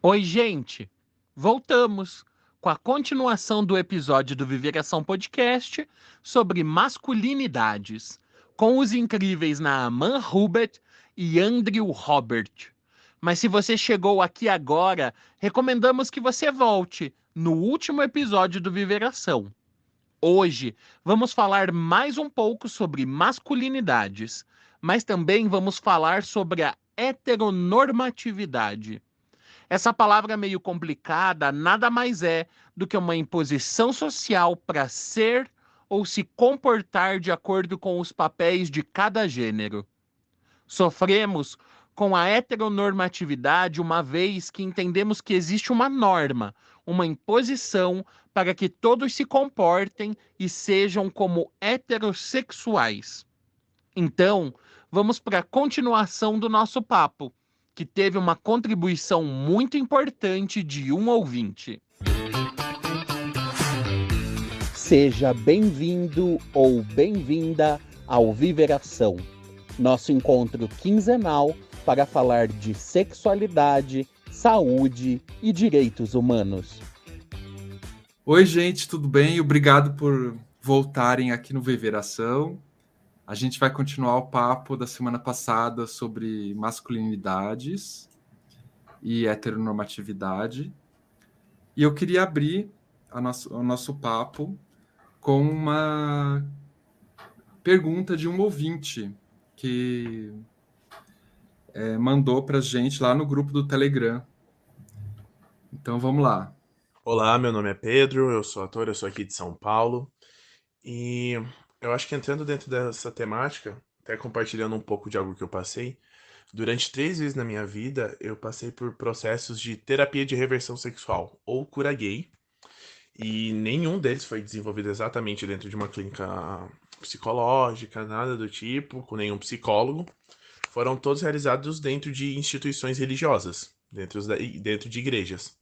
Oi, gente! Voltamos com a continuação do episódio do Viver Ação Podcast sobre masculinidades, com os incríveis Naaman Hubert e Andrew Robert. Mas se você chegou aqui agora, recomendamos que você volte no último episódio do Viver Ação. Hoje vamos falar mais um pouco sobre masculinidades, mas também vamos falar sobre a heteronormatividade. Essa palavra meio complicada nada mais é do que uma imposição social para ser ou se comportar de acordo com os papéis de cada gênero. Sofremos com a heteronormatividade uma vez que entendemos que existe uma norma, uma imposição para que todos se comportem e sejam como heterossexuais. Então, vamos para a continuação do nosso papo, que teve uma contribuição muito importante de um ouvinte. Seja bem-vindo ou bem-vinda ao Viveração, nosso encontro quinzenal para falar de sexualidade, saúde e direitos humanos. Oi, gente, tudo bem? Obrigado por voltarem aqui no Viveração. A gente vai continuar o papo da semana passada sobre masculinidades e heteronormatividade. E eu queria abrir o nosso papo com uma pergunta de um ouvinte que mandou para a gente lá no grupo do Telegram. Então, vamos lá. Olá, meu nome é Pedro, eu sou ator, eu sou aqui de São Paulo. E eu acho que entrando dentro dessa temática, até compartilhando um pouco de algo que eu passei, durante 3 vezes na minha vida, eu passei por processos de terapia de reversão sexual, ou cura gay, e nenhum deles foi desenvolvido exatamente dentro de uma clínica psicológica, nada do tipo, com nenhum psicólogo. Foram todos realizados dentro de instituições religiosas, dentro de igrejas.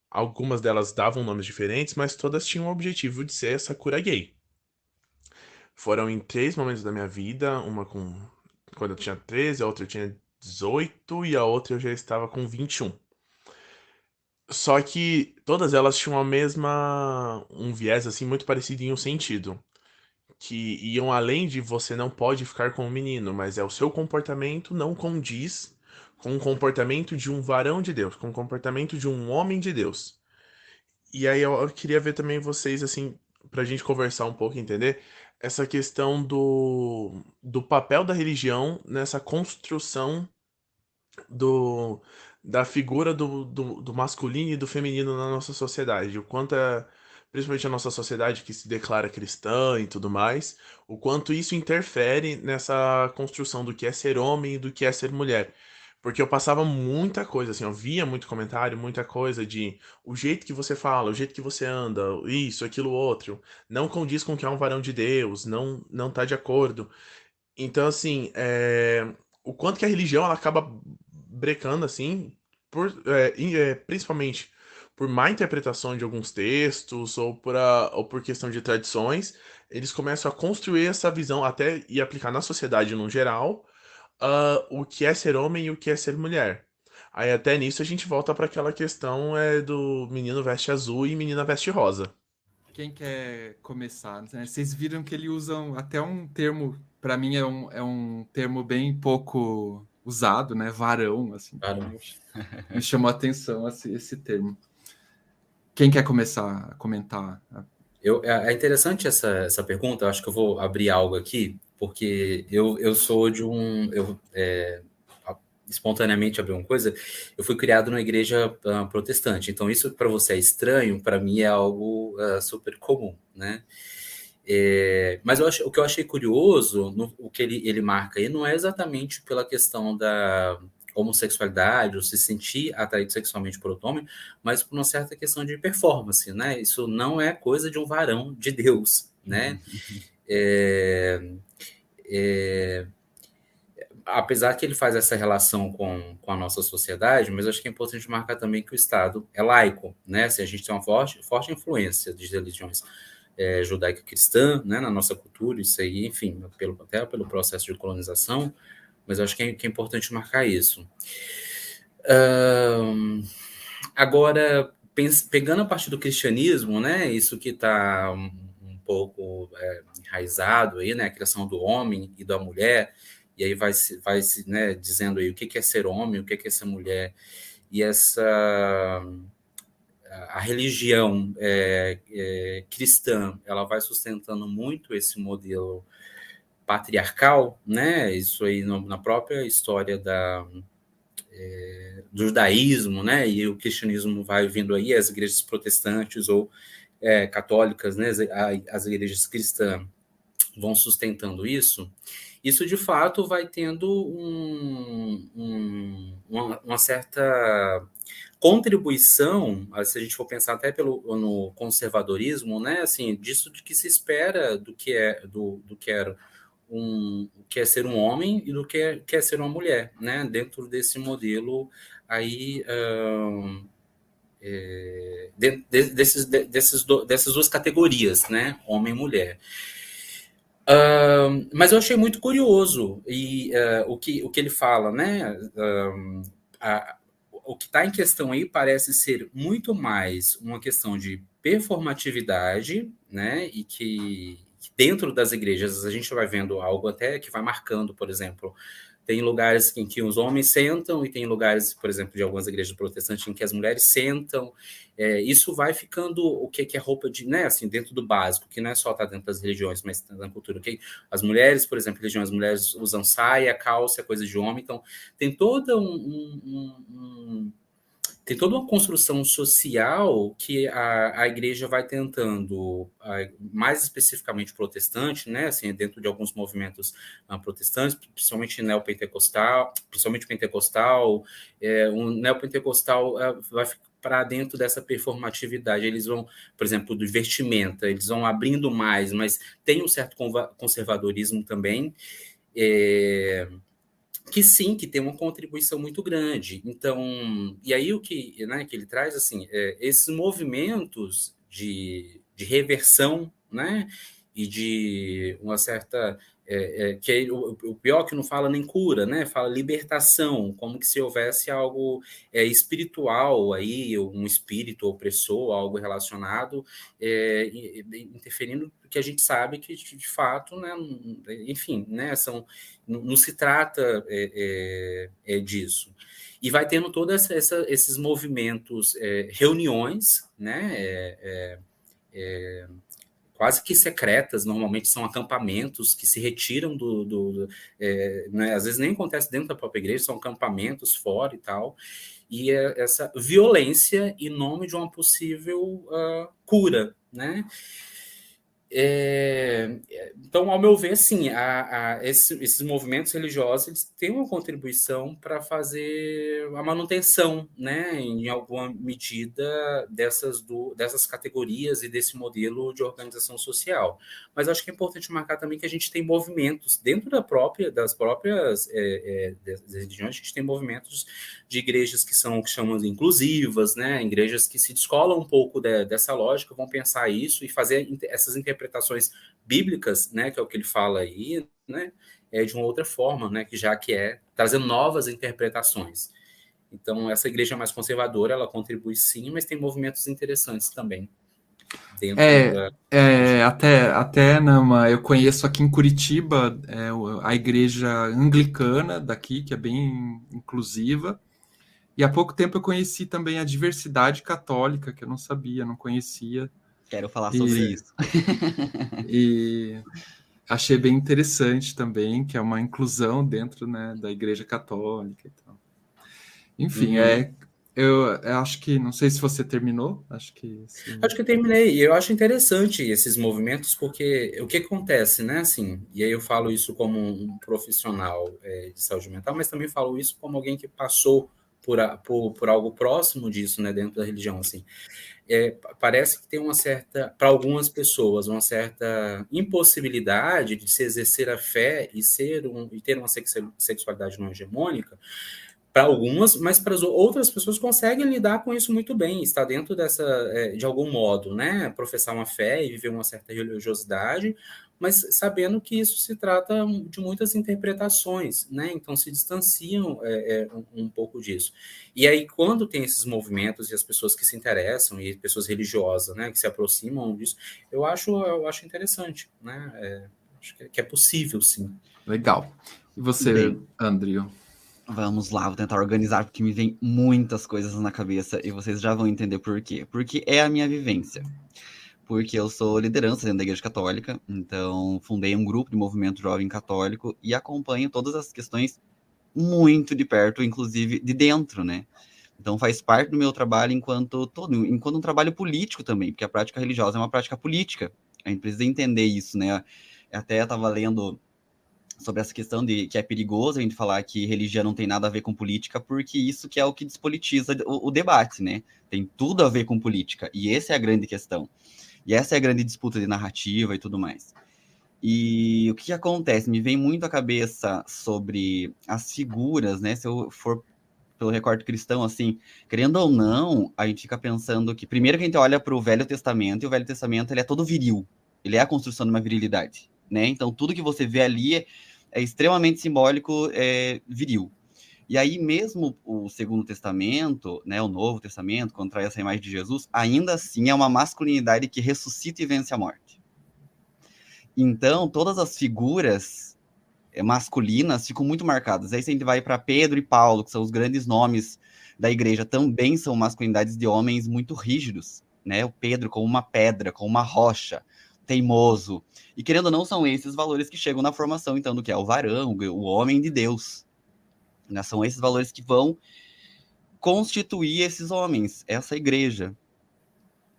Algumas delas davam nomes diferentes, mas todas tinham o objetivo de ser essa cura gay. Foram em 3 momentos da minha vida, uma quando eu tinha 13, a outra eu tinha 18 e a outra eu já estava com 21. Só que todas elas tinham um viés assim muito parecido em um sentido, que iam além de você não pode ficar com um menino, mas é o seu comportamento não condiz com o comportamento de um varão de Deus, com o comportamento de um homem de Deus. E aí eu queria ver também vocês, assim, pra gente conversar um pouco, entender essa questão do papel da religião nessa construção do, da figura do masculino e do feminino na nossa sociedade. O quanto principalmente a nossa sociedade que se declara cristã e tudo mais, o quanto isso interfere nessa construção do que é ser homem e do que é ser mulher. Porque eu passava muita coisa, assim, eu via muito comentário, muita coisa de o jeito que você fala, o jeito que você anda, isso, aquilo, outro, não condiz com o que é um varão de Deus, não tá de acordo. Então, assim, o quanto que a religião ela acaba brecando, assim, principalmente por má interpretação de alguns textos ou por questão de tradições, eles começam a construir essa visão até e aplicar na sociedade no geral, o que é ser homem e o que é ser mulher. Aí até nisso a gente volta para aquela questão do menino veste azul e menina veste rosa. Quem quer começar, né? Vocês viram que ele usa até um termo, para mim é um termo bem pouco usado, né? Varão, assim. Varão. Me chamou a atenção esse termo. Quem quer começar a comentar? É interessante essa pergunta, eu acho que eu vou abrir algo aqui, porque eu sou de espontaneamente abrir uma coisa, eu fui criado numa igreja protestante, então isso para você é estranho, para mim é algo super comum, né? Mas o que eu achei curioso, o que ele marca aí, não é exatamente pela questão da homossexualidade, ou se sentir atraído sexualmente por outro homem, mas por uma certa questão de performance, né? Isso não é coisa de um varão de Deus, né? Apesar que ele faz essa relação com a nossa sociedade, mas acho que é importante marcar também que o Estado é laico, né? Assim, a gente tem uma forte influência de religiões judaico-cristã, né, na nossa cultura, isso aí, enfim, até pelo processo de colonização, mas eu acho que é importante marcar isso. Agora, pegando a partir do cristianismo, né, isso que está um pouco enraizado aí, né, a criação do homem e da mulher, e aí vai se né, dizendo aí o que é ser homem, o que é ser mulher, e a religião cristã, ela vai sustentando muito esse modelo patriarcal, né, isso aí na própria história do judaísmo, né, e o cristianismo vai vindo aí, as igrejas protestantes ou católicas, né, as igrejas cristãs vão sustentando isso. Isso, de fato, vai tendo uma certa contribuição, se a gente for pensar até no conservadorismo, né, assim, disso de que se espera do que era o que é ser um homem e do que é ser uma mulher, né? Dentro desse modelo aí, dessas duas categorias, né? Homem e mulher. Mas eu achei muito curioso e o que ele fala, né? O que está em questão aí parece ser muito mais uma questão de performatividade, né? E que dentro das igrejas a gente vai vendo algo até que vai marcando, por exemplo, tem lugares em que os homens sentam e tem lugares, por exemplo, de algumas igrejas protestantes em que as mulheres sentam. Isso vai ficando o que é roupa de, né, assim, dentro do básico, que não é só estar dentro das religiões, mas na cultura. Okay? As mulheres, por exemplo, religiões, as mulheres usam saia, calça, coisa de homem. Então, tem toda tem toda uma construção social que a igreja vai tentando, mais especificamente protestante, né, assim, dentro de alguns movimentos protestantes, principalmente neopentecostal, o neopentecostal vai para dentro dessa performatividade. Eles vão, por exemplo, do vestimenta, eles vão abrindo mais, mas tem um certo conservadorismo também, que sim, que tem uma contribuição muito grande. Então, e aí o que, né, que ele traz, assim, esses movimentos de reversão, né, e de uma certa... que o pior que não fala nem cura, né, fala libertação, como que se houvesse algo espiritual aí, um espírito opressor, algo relacionado, interferindo, porque a gente sabe que, de fato, né, enfim, né, não se trata disso. E vai tendo todos esses movimentos, reuniões, né, quase que secretas, normalmente são acampamentos que se retiram né, às vezes nem acontece dentro da própria igreja, são acampamentos fora e tal, e essa violência em nome de uma possível cura, né? Então, ao meu ver, sim, esses movimentos religiosos eles têm uma contribuição para fazer a manutenção, né, em alguma medida, dessas categorias e desse modelo de organização social. Mas acho que é importante marcar também que a gente tem movimentos dentro das próprias das religiões, a gente tem movimentos de igrejas que chamam de inclusivas, né, igrejas que se descolam um pouco dessa lógica, vão pensar isso e fazer essas interpretações bíblicas, né, que é o que ele fala aí, né, de uma outra forma, né, que é trazendo novas interpretações. Então, essa igreja mais conservadora, ela contribui sim, mas tem movimentos interessantes também. Até Nama, eu conheço aqui em Curitiba a igreja anglicana daqui, que é bem inclusiva. E há pouco tempo eu conheci também a diversidade católica, que eu não sabia, não conhecia. Quero falar sobre isso. E achei bem interessante também, que é uma inclusão dentro, né, da Igreja Católica e tal. Enfim, eu acho que, não sei se você terminou, acho que eu terminei, e eu acho interessante esses movimentos, porque o que acontece, né, assim, e aí eu falo isso como um profissional de saúde mental, mas também falo isso como alguém que passou por algo próximo disso, né, dentro da religião, assim. Parece que tem uma certa, para algumas pessoas, uma certa impossibilidade de se exercer a fé e ter uma sexualidade não hegemônica, para algumas, mas para as outras pessoas conseguem lidar com isso muito bem, está dentro dessa, de algum modo, né, professar uma fé e viver uma certa religiosidade, mas sabendo que isso se trata de muitas interpretações, né, então se distanciam um pouco disso. E aí, quando tem esses movimentos e as pessoas que se interessam, e pessoas religiosas, né, que se aproximam disso, eu acho interessante, né, acho que é possível, sim. Legal. E você, Bem, Andrew? vamos lá, vou tentar organizar, porque me vem muitas coisas na cabeça e vocês já vão entender por quê. Porque é a minha vivência. Porque eu sou liderança dentro da Igreja Católica, então fundei um grupo de movimento jovem católico e acompanho todas as questões muito de perto, inclusive de dentro, né? Então faz parte do meu trabalho enquanto um trabalho político também, porque a prática religiosa é uma prática política. A gente precisa entender isso, né? Eu até estava lendo sobre essa questão de que é perigoso a gente falar que religião não tem nada a ver com política, porque isso que é o que despolitiza o debate, né? Tem tudo a ver com política, e essa é a grande questão. E essa é a grande disputa de narrativa e tudo mais. E o que acontece? Me vem muito à cabeça sobre as figuras, né? Se eu for pelo recorte cristão, assim, querendo ou não, a gente fica pensando que, primeiro que a gente olha para o Velho Testamento, e o Velho Testamento ele é todo viril. Ele é a construção de uma virilidade, né? Então, tudo que você vê ali é extremamente simbólico, viril. E aí, mesmo o Segundo Testamento, né, o Novo Testamento, quando traz essa imagem de Jesus, ainda assim é uma masculinidade que ressuscita e vence a morte. Então, todas as figuras masculinas ficam muito marcadas. Aí, se a gente vai para Pedro e Paulo, que são os grandes nomes da igreja, também são masculinidades de homens muito rígidos, né? O Pedro como uma pedra, como uma rocha, teimoso. E, querendo ou não, são esses valores que chegam na formação, então, do que é o varão, o homem de Deus. Né? São esses valores que vão constituir esses homens, essa igreja.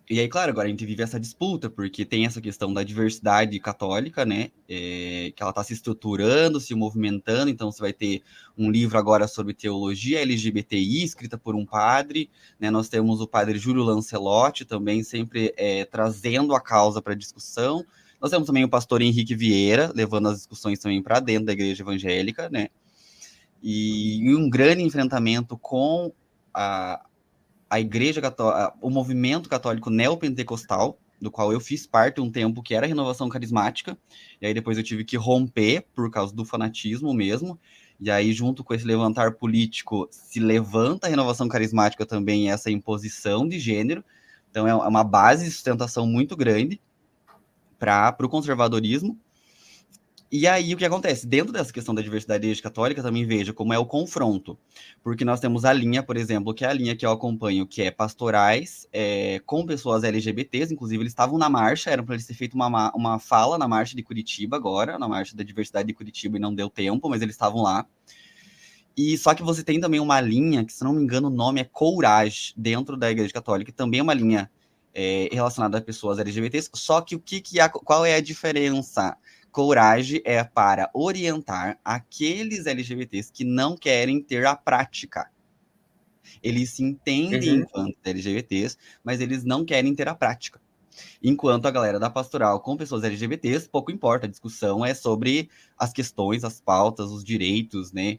E aí, claro, agora a gente vive essa disputa, porque tem essa questão da diversidade católica, né? Que ela está se estruturando, se movimentando. Então, você vai ter um livro agora sobre teologia LGBTI, escrita por um padre, né? Nós temos o padre Júlio Lancelotti também, sempre trazendo a causa para discussão. Nós temos também o pastor Henrique Vieira, levando as discussões também para dentro da igreja evangélica, né? E um grande enfrentamento com a igreja católica, o movimento católico neopentecostal, do qual eu fiz parte um tempo, que era a renovação carismática, e aí depois eu tive que romper por causa do fanatismo mesmo, e aí junto com esse levantar político, se levanta a renovação carismática também, essa imposição de gênero, então é uma base de sustentação muito grande para o conservadorismo. E aí, o que acontece? Dentro dessa questão da diversidade da Igreja Católica, também veja como é o confronto. Porque nós temos a linha, por exemplo, que é a linha que eu acompanho, que é pastorais com pessoas LGBTs, inclusive eles estavam na marcha, era para eles ter feito uma fala na marcha de Curitiba agora, na marcha da diversidade de Curitiba, e não deu tempo, mas eles estavam lá. E só que você tem também uma linha, que se não me engano o nome é Courage, dentro da Igreja Católica, que também é uma linha relacionada a pessoas LGBTs, só que qual é a diferença? Coragem é para orientar aqueles LGBTs que não querem ter a prática. Eles se entendem enquanto LGBTs, mas eles não querem ter a prática. Enquanto a galera da pastoral com pessoas LGBTs, pouco importa, a discussão é sobre as questões, as pautas, os direitos, né?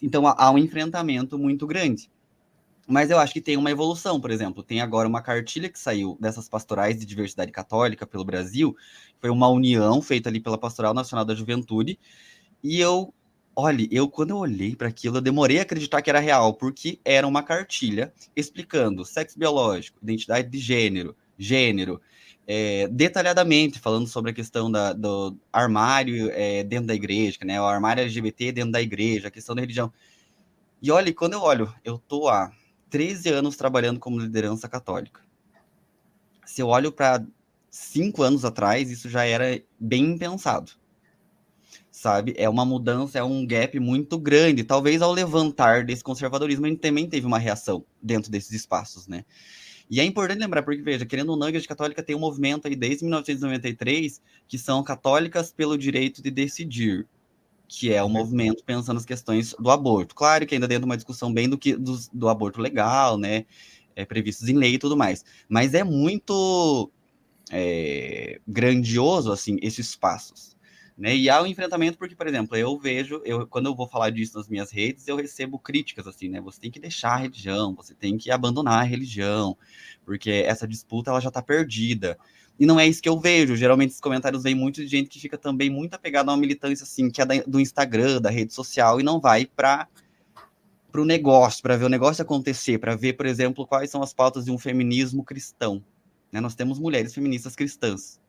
Então há um enfrentamento muito grande. Mas eu acho que tem uma evolução, por exemplo, tem agora uma cartilha que saiu dessas pastorais de diversidade católica pelo Brasil, foi uma união feita ali pela Pastoral Nacional da Juventude, e quando eu olhei para aquilo, eu demorei a acreditar que era real, porque era uma cartilha explicando sexo biológico, identidade de gênero, detalhadamente falando sobre a questão do armário dentro da igreja, né, o armário LGBT dentro da igreja, a questão da religião. E olha, quando eu tô há 13 anos trabalhando como liderança católica. Se eu olho para 5 anos atrás, isso já era bem impensado. Sabe? É uma mudança, é um gap muito grande. Talvez ao levantar desse conservadorismo, a gente também teve uma reação dentro desses espaços, né? E é importante lembrar, porque, veja, querendo ou não, a Igreja Católica tem um movimento aí desde 1993, que são católicas pelo direito de decidir, que é o movimento pensando nas questões do aborto. Claro que ainda dentro de uma discussão bem do aborto legal, né, previstos em lei e tudo mais, mas é muito grandioso, assim, esses passos. Né? E há um enfrentamento porque, por exemplo, quando eu vou falar disso nas minhas redes, eu recebo críticas assim, né? Você tem que deixar a religião, você tem que abandonar a religião, porque essa disputa ela já está perdida. E não é isso que eu vejo. Geralmente esses comentários vêm muito de gente que fica também muito apegada a uma militância assim, que é do Instagram, da rede social, e não vai para o negócio, para ver o negócio acontecer, para ver, por exemplo, quais são as pautas de um feminismo cristão. Né? Nós temos mulheres feministas cristãs.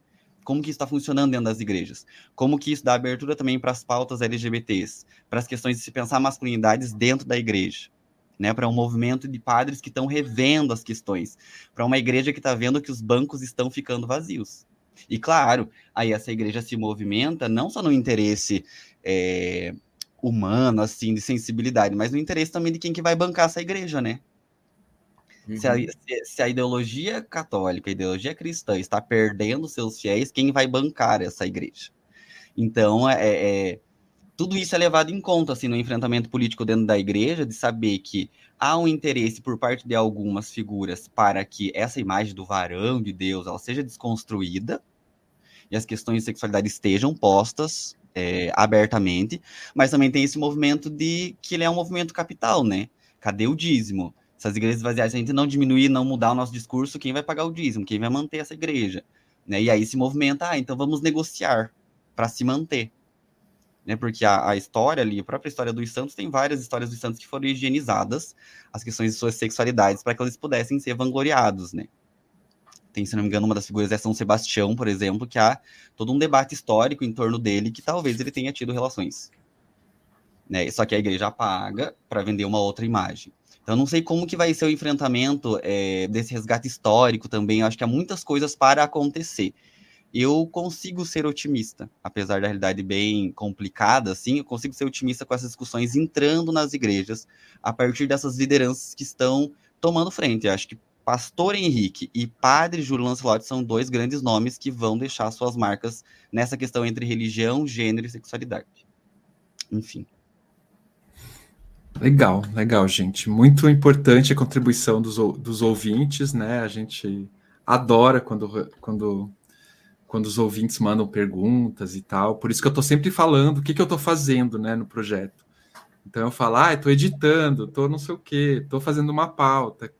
Como que isso está funcionando dentro das igrejas? Como que isso dá abertura também para as pautas LGBTs, para as questões de se pensar masculinidades dentro da igreja, né? Para um movimento de padres que estão revendo as questões, para uma igreja que está vendo que os bancos estão ficando vazios. E claro, aí essa igreja se movimenta não só no interesse humano, assim, de sensibilidade, mas no interesse também de quem que vai bancar essa igreja, né? Se a ideologia católica, a ideologia cristã está perdendo seus fiéis, quem vai bancar essa igreja? Então, tudo isso é levado em conta assim, no enfrentamento político dentro da igreja, de saber que há um interesse por parte de algumas figuras para que essa imagem do varão de Deus ela seja desconstruída e as questões de sexualidade estejam postas abertamente, mas também tem esse movimento de que ele é um movimento capital, né? Cadê o dízimo? Se as igrejas esvaziarem, se a gente não diminuir, não mudar o nosso discurso, quem vai pagar o dízimo? Quem vai manter essa igreja? Né? E aí se movimenta, então vamos negociar para se manter. Né? Porque a história ali, a própria história dos santos, tem várias histórias dos santos que foram higienizadas, as questões de suas sexualidades, para que eles pudessem ser vangloriados, né? Tem, se não me engano, uma das figuras é São Sebastião, por exemplo, que há todo um debate histórico em torno dele, que talvez ele tenha tido relações. Né? Só que a igreja paga para vender uma outra imagem. Então, não sei como que vai ser o enfrentamento desse resgate histórico também. Eu acho que há muitas coisas para acontecer. Eu consigo ser otimista, apesar da realidade bem complicada, assim, eu consigo ser otimista com essas discussões entrando nas igrejas, a partir dessas lideranças que estão tomando frente. Eu acho que Pastor Henrique e Padre Júlio Lancelotti são dois grandes nomes que vão deixar suas marcas nessa questão entre religião, gênero e sexualidade. Enfim. Legal, legal, gente. Muito importante a contribuição dos ouvintes, né? A gente adora quando os ouvintes mandam perguntas e tal. Por isso que eu estou sempre falando o que eu estou fazendo, né, no projeto. Então eu falo, estou editando, estou não sei o quê, estou fazendo uma pauta.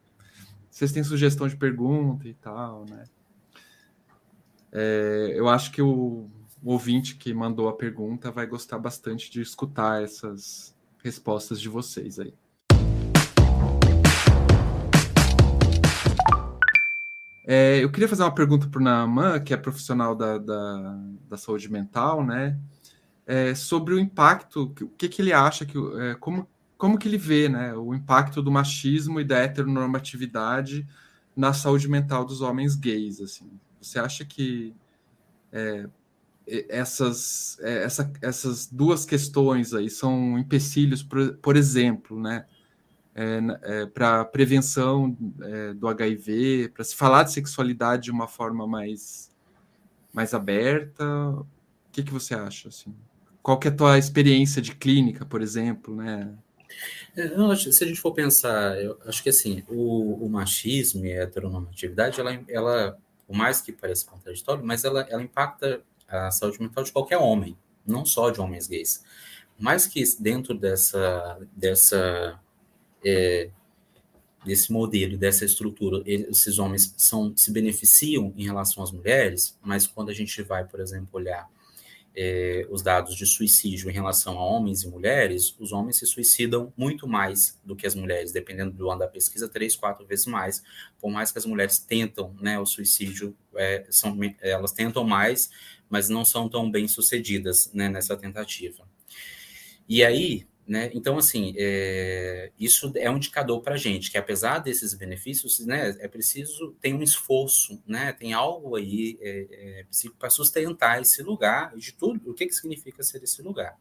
Vocês têm sugestão de pergunta e tal, né? Eu acho que o ouvinte que mandou a pergunta vai gostar bastante de escutar essas respostas de vocês aí. Eu queria fazer uma pergunta para o Naaman, que é profissional da saúde mental, né? Sobre o impacto, o que ele acha, como que ele vê, né, o impacto do machismo e da heteronormatividade na saúde mental dos homens gays. Assim. Você acha que essas duas questões aí são empecilhos, por exemplo, né, para prevenção do HIV, para se falar de sexualidade de uma forma mais aberta? O que você acha? Assim? Qual que é a tua experiência de clínica, por exemplo, né? Se a gente for pensar, eu acho que assim, o machismo e a heteronormatividade, ela, por mais que pareça contraditório, mas ela impacta a saúde mental de qualquer homem, não só de homens gays. Mais que dentro desse modelo, dessa estrutura, esses homens se beneficiam em relação às mulheres, mas quando a gente vai, por exemplo, olhar os dados de suicídio em relação a homens e mulheres, os homens se suicidam muito mais do que as mulheres, dependendo do ano da pesquisa, 3, 4 vezes mais. Por mais que as mulheres tentam, né, o suicídio, elas tentam mais, mas não são tão bem sucedidas, né, nessa tentativa. E aí, né, então, assim, isso é um indicador para a gente, que apesar desses benefícios, né, é preciso, tem um esforço, né, tem algo aí para sustentar esse lugar, de tudo, o que significa ser esse lugar.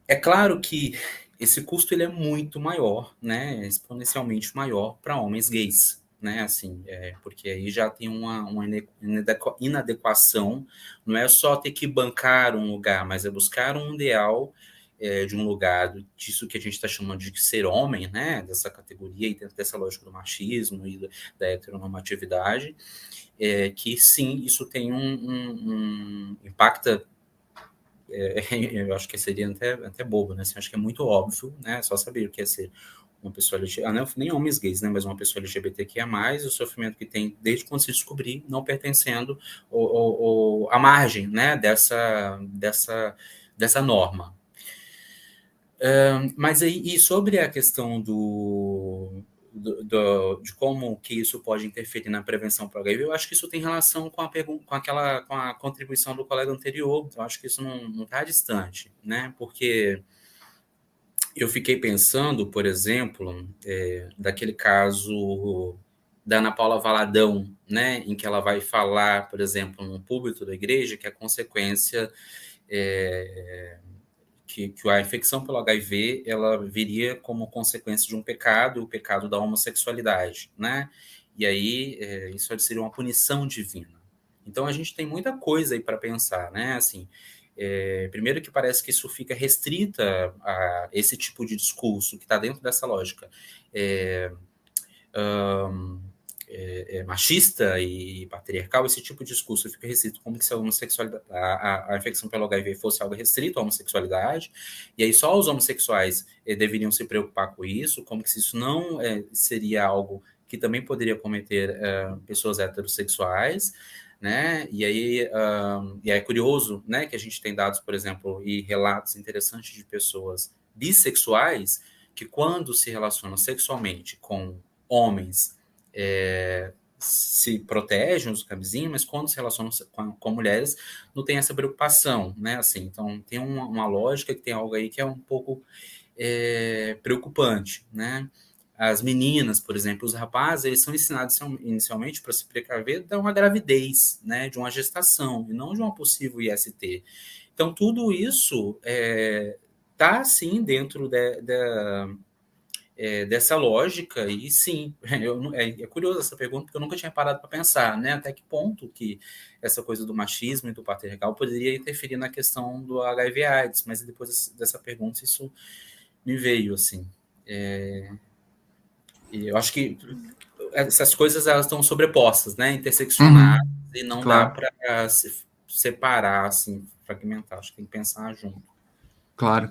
É claro que esse custo ele é muito maior, né, exponencialmente maior para homens gays, né, assim, porque aí já tem uma inadequação, não é só ter que bancar um lugar, mas é buscar um ideal de um lugar disso que a gente está chamando de ser homem, né, dessa categoria e dessa lógica do machismo e da heteronormatividade, que sim, isso tem impacta eu acho que seria até bobo, né? Assim, acho que é muito óbvio, né? Só saber o que é ser uma pessoa LGBT, não, nem homens gays, né? Mas uma pessoa LGBTQIA+, o sofrimento que tem desde quando se descobrir, não pertencendo à margem, né? Dessa norma. Mas aí, e sobre a questão de como que isso pode interferir na prevenção para o HIV, eu acho que isso tem relação com a contribuição do colega anterior. Eu acho que isso não está distante, né? Porque eu fiquei pensando, por exemplo, daquele caso da Ana Paula Valadão, né? Em que ela vai falar, por exemplo, no púlpito da igreja, que a consequência que a infecção pelo HIV ela viria como consequência de um pecado, o pecado da homossexualidade, né? E aí isso seria uma punição divina. Então a gente tem muita coisa aí para pensar, né? Assim, primeiro que parece que isso fica restrita a esse tipo de discurso que está dentro dessa lógica machista e patriarcal, esse tipo de discurso fica restrito como se a infecção pelo HIV fosse algo restrito à homossexualidade, e aí só os homossexuais deveriam se preocupar com isso, como se isso não seria algo que também poderia cometer pessoas heterossexuais, né? E aí é curioso, né, que a gente tem dados, por exemplo, e relatos interessantes de pessoas bissexuais que quando se relacionam sexualmente com homens se protegem, usam camisinha, mas quando se relacionam com mulheres, não tem essa preocupação, né? Assim, então, tem uma lógica que tem algo aí que é um pouco preocupante, né? As meninas, por exemplo, os rapazes, eles são ensinados inicialmente para se precaver de uma gravidez, né? De uma gestação, e não de uma possível IST. Então, tudo isso está, sim, dentro dessa lógica, e sim, é curioso essa pergunta, porque eu nunca tinha parado para pensar, né, até que ponto que essa coisa do machismo e do patriarcal poderia interferir na questão do HIV/AIDS, mas depois dessa pergunta isso me veio, assim. E eu acho que essas coisas elas estão sobrepostas, né, interseccionadas, e não dá para se separar, assim, fragmentar, acho que tem que pensar junto. Claro.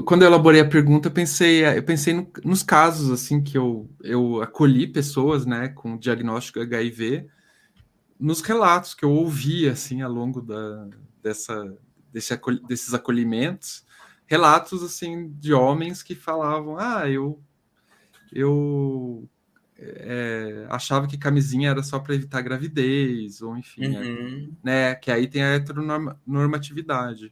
Quando eu elaborei a pergunta, eu pensei nos casos assim que eu acolhi pessoas, né, com diagnóstico HIV, nos relatos que eu ouvi assim ao longo desses acolhimentos, relatos assim de homens que falavam: eu achava que camisinha era só para evitar gravidez, ou enfim, né, que aí tem a heteronormatividade.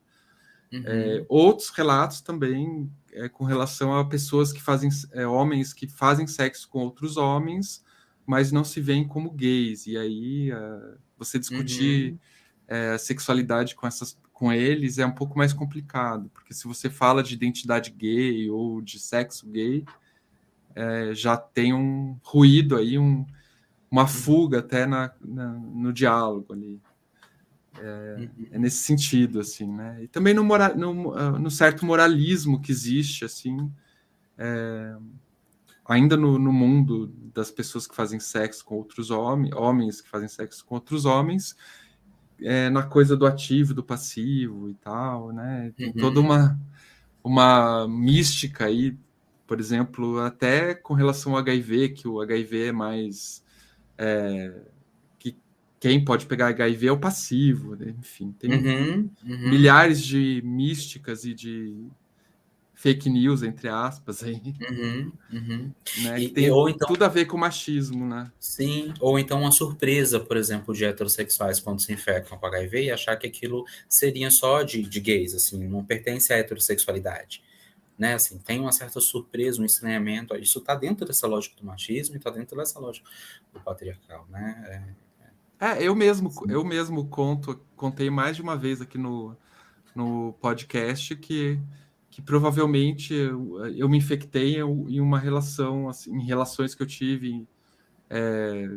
Outros relatos também com relação a pessoas que fazem homens que fazem sexo com outros homens, mas não se veem como gays. E aí você discutir a sexualidade com eles é um pouco mais complicado, porque se você fala de identidade gay ou de sexo gay, já tem um ruído aí, uma fuga até no diálogo ali. É nesse sentido, assim, né? E também no certo moralismo que existe, assim, ainda no mundo das pessoas que fazem sexo com outros homens que fazem sexo com outros homens, na coisa do ativo, do passivo e tal, né? Tem toda uma mística aí, por exemplo, até com relação ao HIV, que o HIV é mais... Quem pode pegar HIV é o passivo, né? Enfim, tem milhares de místicas e de fake news, entre aspas, aí, né? Que tem tudo a ver com machismo, né? Sim, ou então uma surpresa, por exemplo, de heterossexuais quando se infectam com HIV e achar que aquilo seria só de gays, assim, não pertence à heterossexualidade. Né, assim, tem uma certa surpresa, um estranhamento, isso está dentro dessa lógica do machismo e está dentro dessa lógica do patriarcal, né? Eu mesmo contei mais de uma vez aqui no podcast que provavelmente eu me infectei em uma relação, assim, em relações que eu tive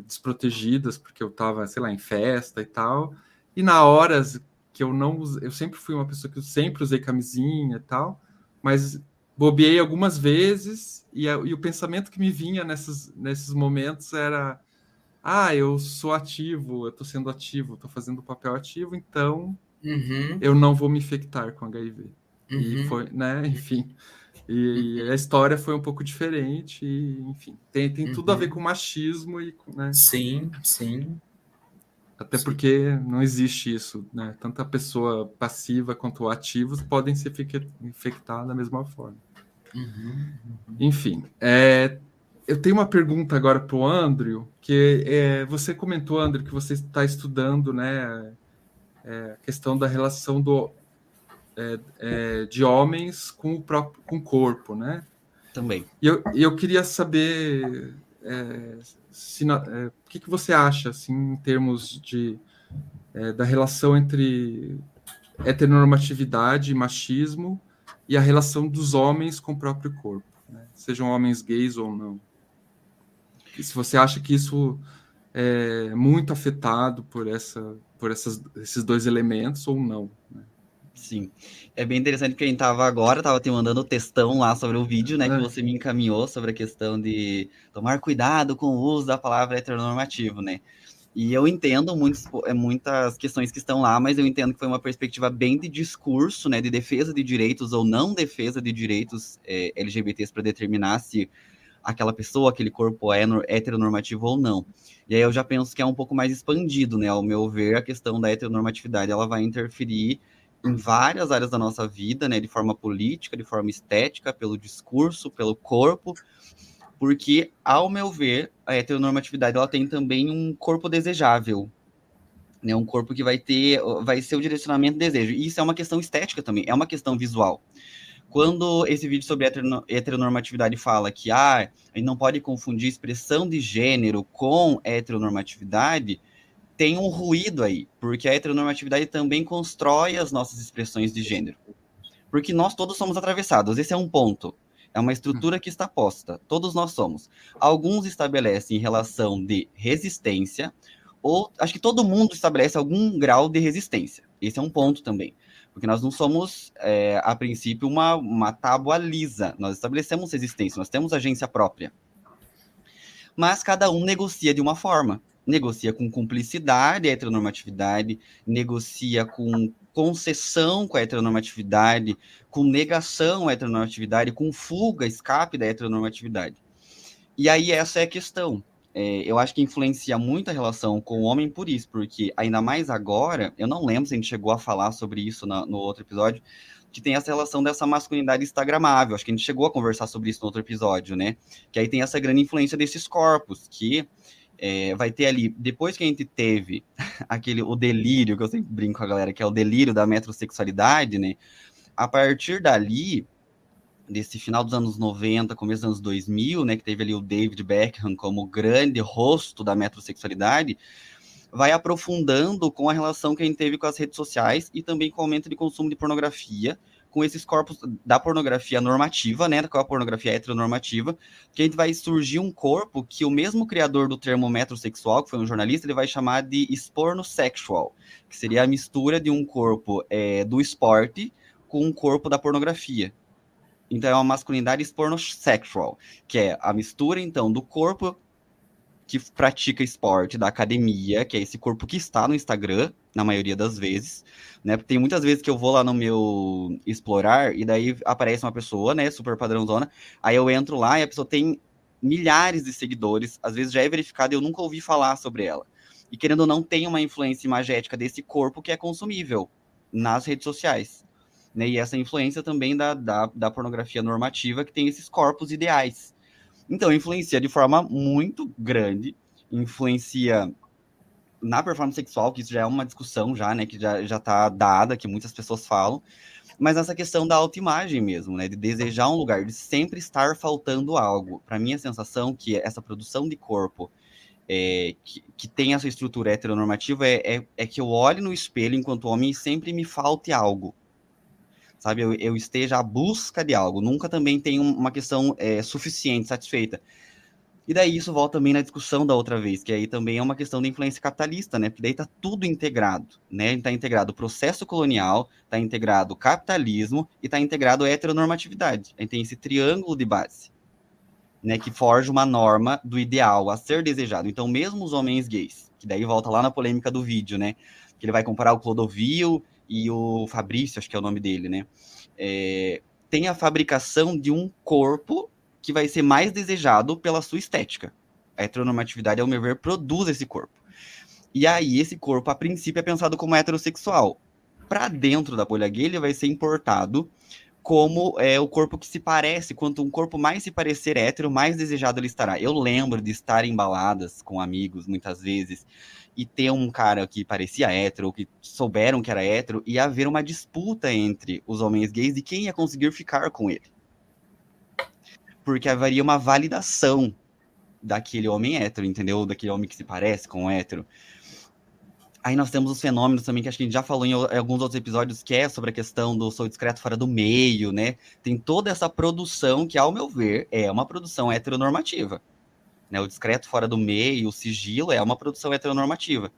desprotegidas, porque eu estava, sei lá, em festa e tal, e na horas que eu sempre fui uma pessoa que eu sempre usei camisinha e tal, mas bobeei algumas vezes e o pensamento que me vinha nesses momentos era: eu sou ativo, eu estou sendo ativo, estou fazendo o papel ativo, então eu não vou me infectar com HIV. E Uhum. foi, né, enfim. E a história foi um pouco diferente, e, enfim. Tem tudo a ver com machismo, e, né, Sim, sim. até porque não existe isso, né? Tanto a pessoa passiva quanto ativos podem se infectar da mesma forma. Uhum. Enfim, eu tenho uma pergunta agora para o Andrew, que você comentou, Andrew, que você está estudando, né, a questão da relação de homens com o corpo, né? Também. E eu queria saber o que você acha, assim, em termos da relação entre heteronormatividade e machismo e a relação dos homens com o próprio corpo, né? Sejam homens gays ou não. E se você acha que isso é muito afetado por esses dois elementos ou não, né? Sim. É bem interessante porque a gente tava te mandando o textão lá sobre o vídeo, né, que É. você me encaminhou sobre a questão de tomar cuidado com o uso da palavra heteronormativo, né? E eu entendo muitas questões que estão lá, mas eu entendo que foi uma perspectiva bem de discurso, né, de defesa de direitos ou não defesa de direitos LGBTs para determinar se aquela pessoa, aquele corpo é heteronormativo ou não. E aí eu já penso que é um pouco mais expandido, né? Ao meu ver, a questão da heteronormatividade, ela vai interferir em várias áreas da nossa vida, né? De forma política, de forma estética, pelo discurso, pelo corpo, porque, ao meu ver, a heteronormatividade, ela tem também um corpo desejável, né? Um corpo que vai ser o direcionamento do desejo. E isso é uma questão estética também, é uma questão visual. Quando esse vídeo sobre heteronormatividade fala que a gente não pode confundir expressão de gênero com heteronormatividade, tem um ruído aí, porque a heteronormatividade também constrói as nossas expressões de gênero. Porque nós todos somos atravessados, esse é um ponto. É uma estrutura que está posta, todos nós somos. Alguns estabelecem relação de resistência, ou acho que todo mundo estabelece algum grau de resistência. Esse é um ponto também. Porque nós não somos, a princípio, uma tábua lisa. Nós estabelecemos resistência, nós temos agência própria. Mas cada um negocia de uma forma. Negocia com cumplicidade a heteronormatividade, negocia com concessão com a heteronormatividade, com negação à heteronormatividade, com fuga, escape da heteronormatividade. E aí essa é a questão. Eu acho que influencia muito a relação com o homem por isso, porque ainda mais agora, eu não lembro se a gente chegou a falar sobre isso no outro episódio, que tem essa relação dessa masculinidade instagramável. Acho que a gente chegou a conversar sobre isso no outro episódio, né? Que aí tem essa grande influência desses corpos, que vai ter ali, depois que a gente teve o delírio, que eu sempre brinco com a galera, que é o delírio da metrosexualidade, né? A partir dali, desse final dos anos 90, começo dos anos 2000, né, que teve ali o David Beckham como grande rosto da metrosexualidade, vai aprofundando com a relação que a gente teve com as redes sociais e também com o aumento de consumo de pornografia, com esses corpos da pornografia normativa, né, com a pornografia heteronormativa, que a gente vai surgir um corpo que o mesmo criador do termo metrosexual, que foi um jornalista, ele vai chamar de espornosexual, que seria a mistura de um corpo do esporte com um corpo da pornografia. Então é uma masculinidade espornosexual, que é a mistura, então, do corpo que pratica esporte, da academia, que é esse corpo que está no Instagram, na maioria das vezes, né? Porque tem muitas vezes que eu vou lá no meu explorar e daí aparece uma pessoa, né, super padrãozona, aí eu entro lá e a pessoa tem milhares de seguidores, às vezes já é verificada e eu nunca ouvi falar sobre ela. E querendo ou não, tem uma influência imagética desse corpo que é consumível nas redes sociais. Né, e essa influência também da pornografia normativa, que tem esses corpos ideais. Então, influencia de forma muito grande, influencia na performance sexual, que isso já é uma discussão já, né, que já está dada, que muitas pessoas falam, mas essa questão da autoimagem mesmo, né, de desejar um lugar, de sempre estar faltando algo. Para mim, a sensação que essa produção de corpo que tem essa estrutura heteronormativa é que eu olho no espelho enquanto homem e sempre me falte algo. Sabe, eu esteja à busca de algo, nunca também tenho uma questão suficiente, satisfeita. E daí isso volta também na discussão da outra vez, que aí também é uma questão da influência capitalista, né? Porque daí tá tudo integrado, né? Tá integrado o processo colonial, tá integrado o capitalismo e tá integrado a heteronormatividade. Aí tem esse triângulo de base, né? Que forja uma norma do ideal a ser desejado. Então, mesmo os homens gays, que daí volta lá na polêmica do vídeo, né? Que ele vai comparar o Clodovil e o Fabrício, acho que é o nome dele, né? Tem a fabricação de um corpo que vai ser mais desejado pela sua estética. A heteronormatividade, ao meu ver, produz esse corpo. E aí, esse corpo, a princípio, é pensado como heterossexual. Para dentro da bolha gay, ele vai ser importado como o corpo que se parece. Quanto um corpo mais se parecer hétero, mais desejado ele estará. Eu lembro de estar em baladas com amigos, muitas vezes, e ter um cara que parecia hétero, ou que souberam que era hétero, e haver uma disputa entre os homens gays de quem ia conseguir ficar com ele. Porque haveria uma validação daquele homem hétero, entendeu? Daquele homem que se parece com o hétero. Aí nós temos os fenômenos também, que acho que a gente já falou em alguns outros episódios, que é sobre a questão do sou discreto fora do meio, né? Tem toda essa produção que, ao meu ver, é uma produção heteronormativa. Né? O discreto fora do meio, o sigilo, é uma produção heteronormativa.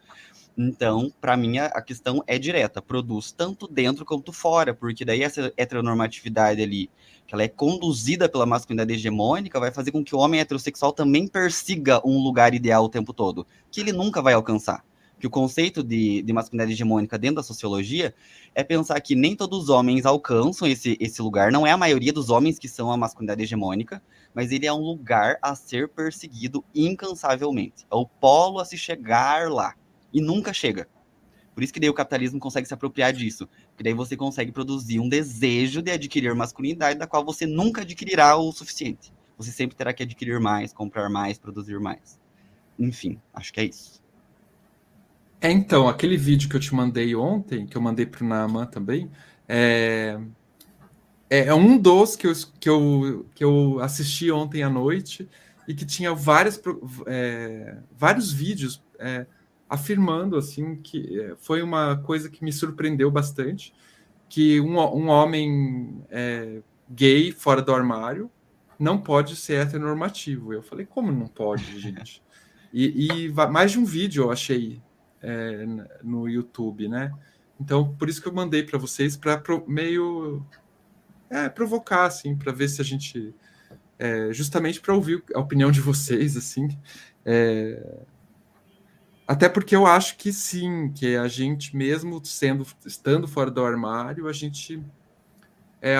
Então, para mim, a questão é direta. Produz tanto dentro quanto fora, porque daí essa heteronormatividade ali, que ela é conduzida pela masculinidade hegemônica, vai fazer com que o homem heterossexual também persiga um lugar ideal o tempo todo, que ele nunca vai alcançar. Que o conceito de masculinidade hegemônica dentro da sociologia é pensar que nem todos os homens alcançam esse lugar, não é a maioria dos homens que são a masculinidade hegemônica, mas ele é um lugar a ser perseguido incansavelmente. É o polo a se chegar lá. E nunca chega. Por isso que daí o capitalismo consegue se apropriar disso. Porque daí você consegue produzir um desejo de adquirir masculinidade da qual você nunca adquirirá o suficiente. Você sempre terá que adquirir mais, comprar mais, produzir mais. Enfim, acho que é isso. Então, aquele vídeo que eu te mandei ontem, que eu mandei para o Naaman também, é um dos que eu assisti ontem à noite e que tinha vários vídeos afirmando assim que foi uma coisa que me surpreendeu bastante, que um homem gay fora do armário não pode ser heteronormativo. Eu falei, como não pode, gente? E mais de um vídeo eu achei no YouTube, né? Então, por isso que eu mandei para vocês, para meio provocar, assim, para ver se a gente... justamente para ouvir a opinião de vocês, assim. Até porque eu acho que sim, que a gente, mesmo estando fora do armário, a gente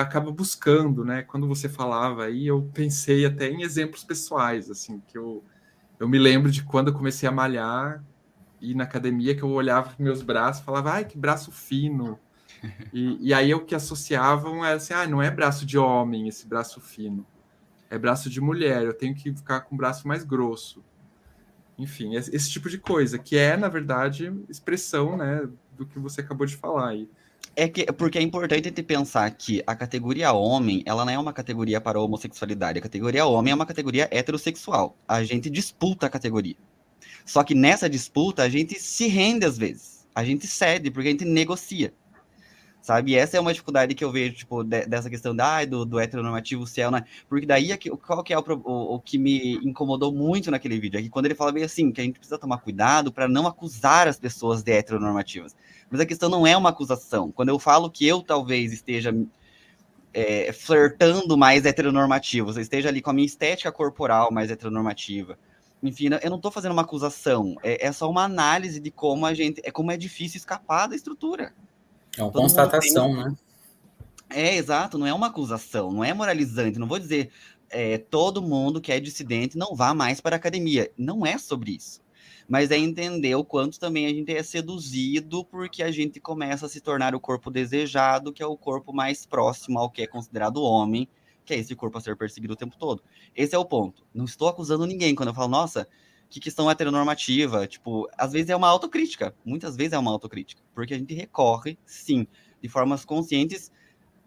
acaba buscando, né? Quando você falava aí, eu pensei até em exemplos pessoais, assim, que eu me lembro de quando eu comecei a malhar e na academia, que eu olhava para meus braços e falava, ai, que braço fino. E aí o que associavam era assim, não é braço de homem esse braço fino, é braço de mulher, eu tenho que ficar com o braço mais grosso. Enfim, esse tipo de coisa, que é, na verdade, expressão, né, do que você acabou de falar aí. Porque é importante te pensar que a categoria homem, ela não é uma categoria para a homossexualidade. A categoria homem é uma categoria heterossexual. A gente disputa a categoria. Só que nessa disputa, a gente se rende às vezes. A gente cede, porque a gente negocia. Sabe? E essa é uma dificuldade que eu vejo, tipo, dessa questão do heteronormativo céu, né? Porque daí, qual que é o que me incomodou muito naquele vídeo? É que quando ele fala bem assim, que a gente precisa tomar cuidado para não acusar as pessoas de heteronormativas. Mas a questão não é uma acusação. Quando eu falo que eu talvez esteja flertando mais heteronormativo, eu esteja ali com a minha estética corporal mais heteronormativa, enfim, eu não estou fazendo uma acusação, é só uma análise de como como é difícil escapar da estrutura. É uma constatação, né? Exato, não é uma acusação, não é moralizante, não vou dizer todo mundo que é dissidente não vá mais para a academia, não é sobre isso, mas é entender o quanto também a gente é seduzido porque a gente começa a se tornar o corpo desejado, que é o corpo mais próximo ao que é considerado homem, que é esse corpo a ser perseguido o tempo todo. Esse é o ponto, não estou acusando ninguém quando eu falo, nossa, que questão heteronormativa, tipo, às vezes é uma autocrítica, muitas vezes é uma autocrítica, porque a gente recorre, sim, de formas conscientes,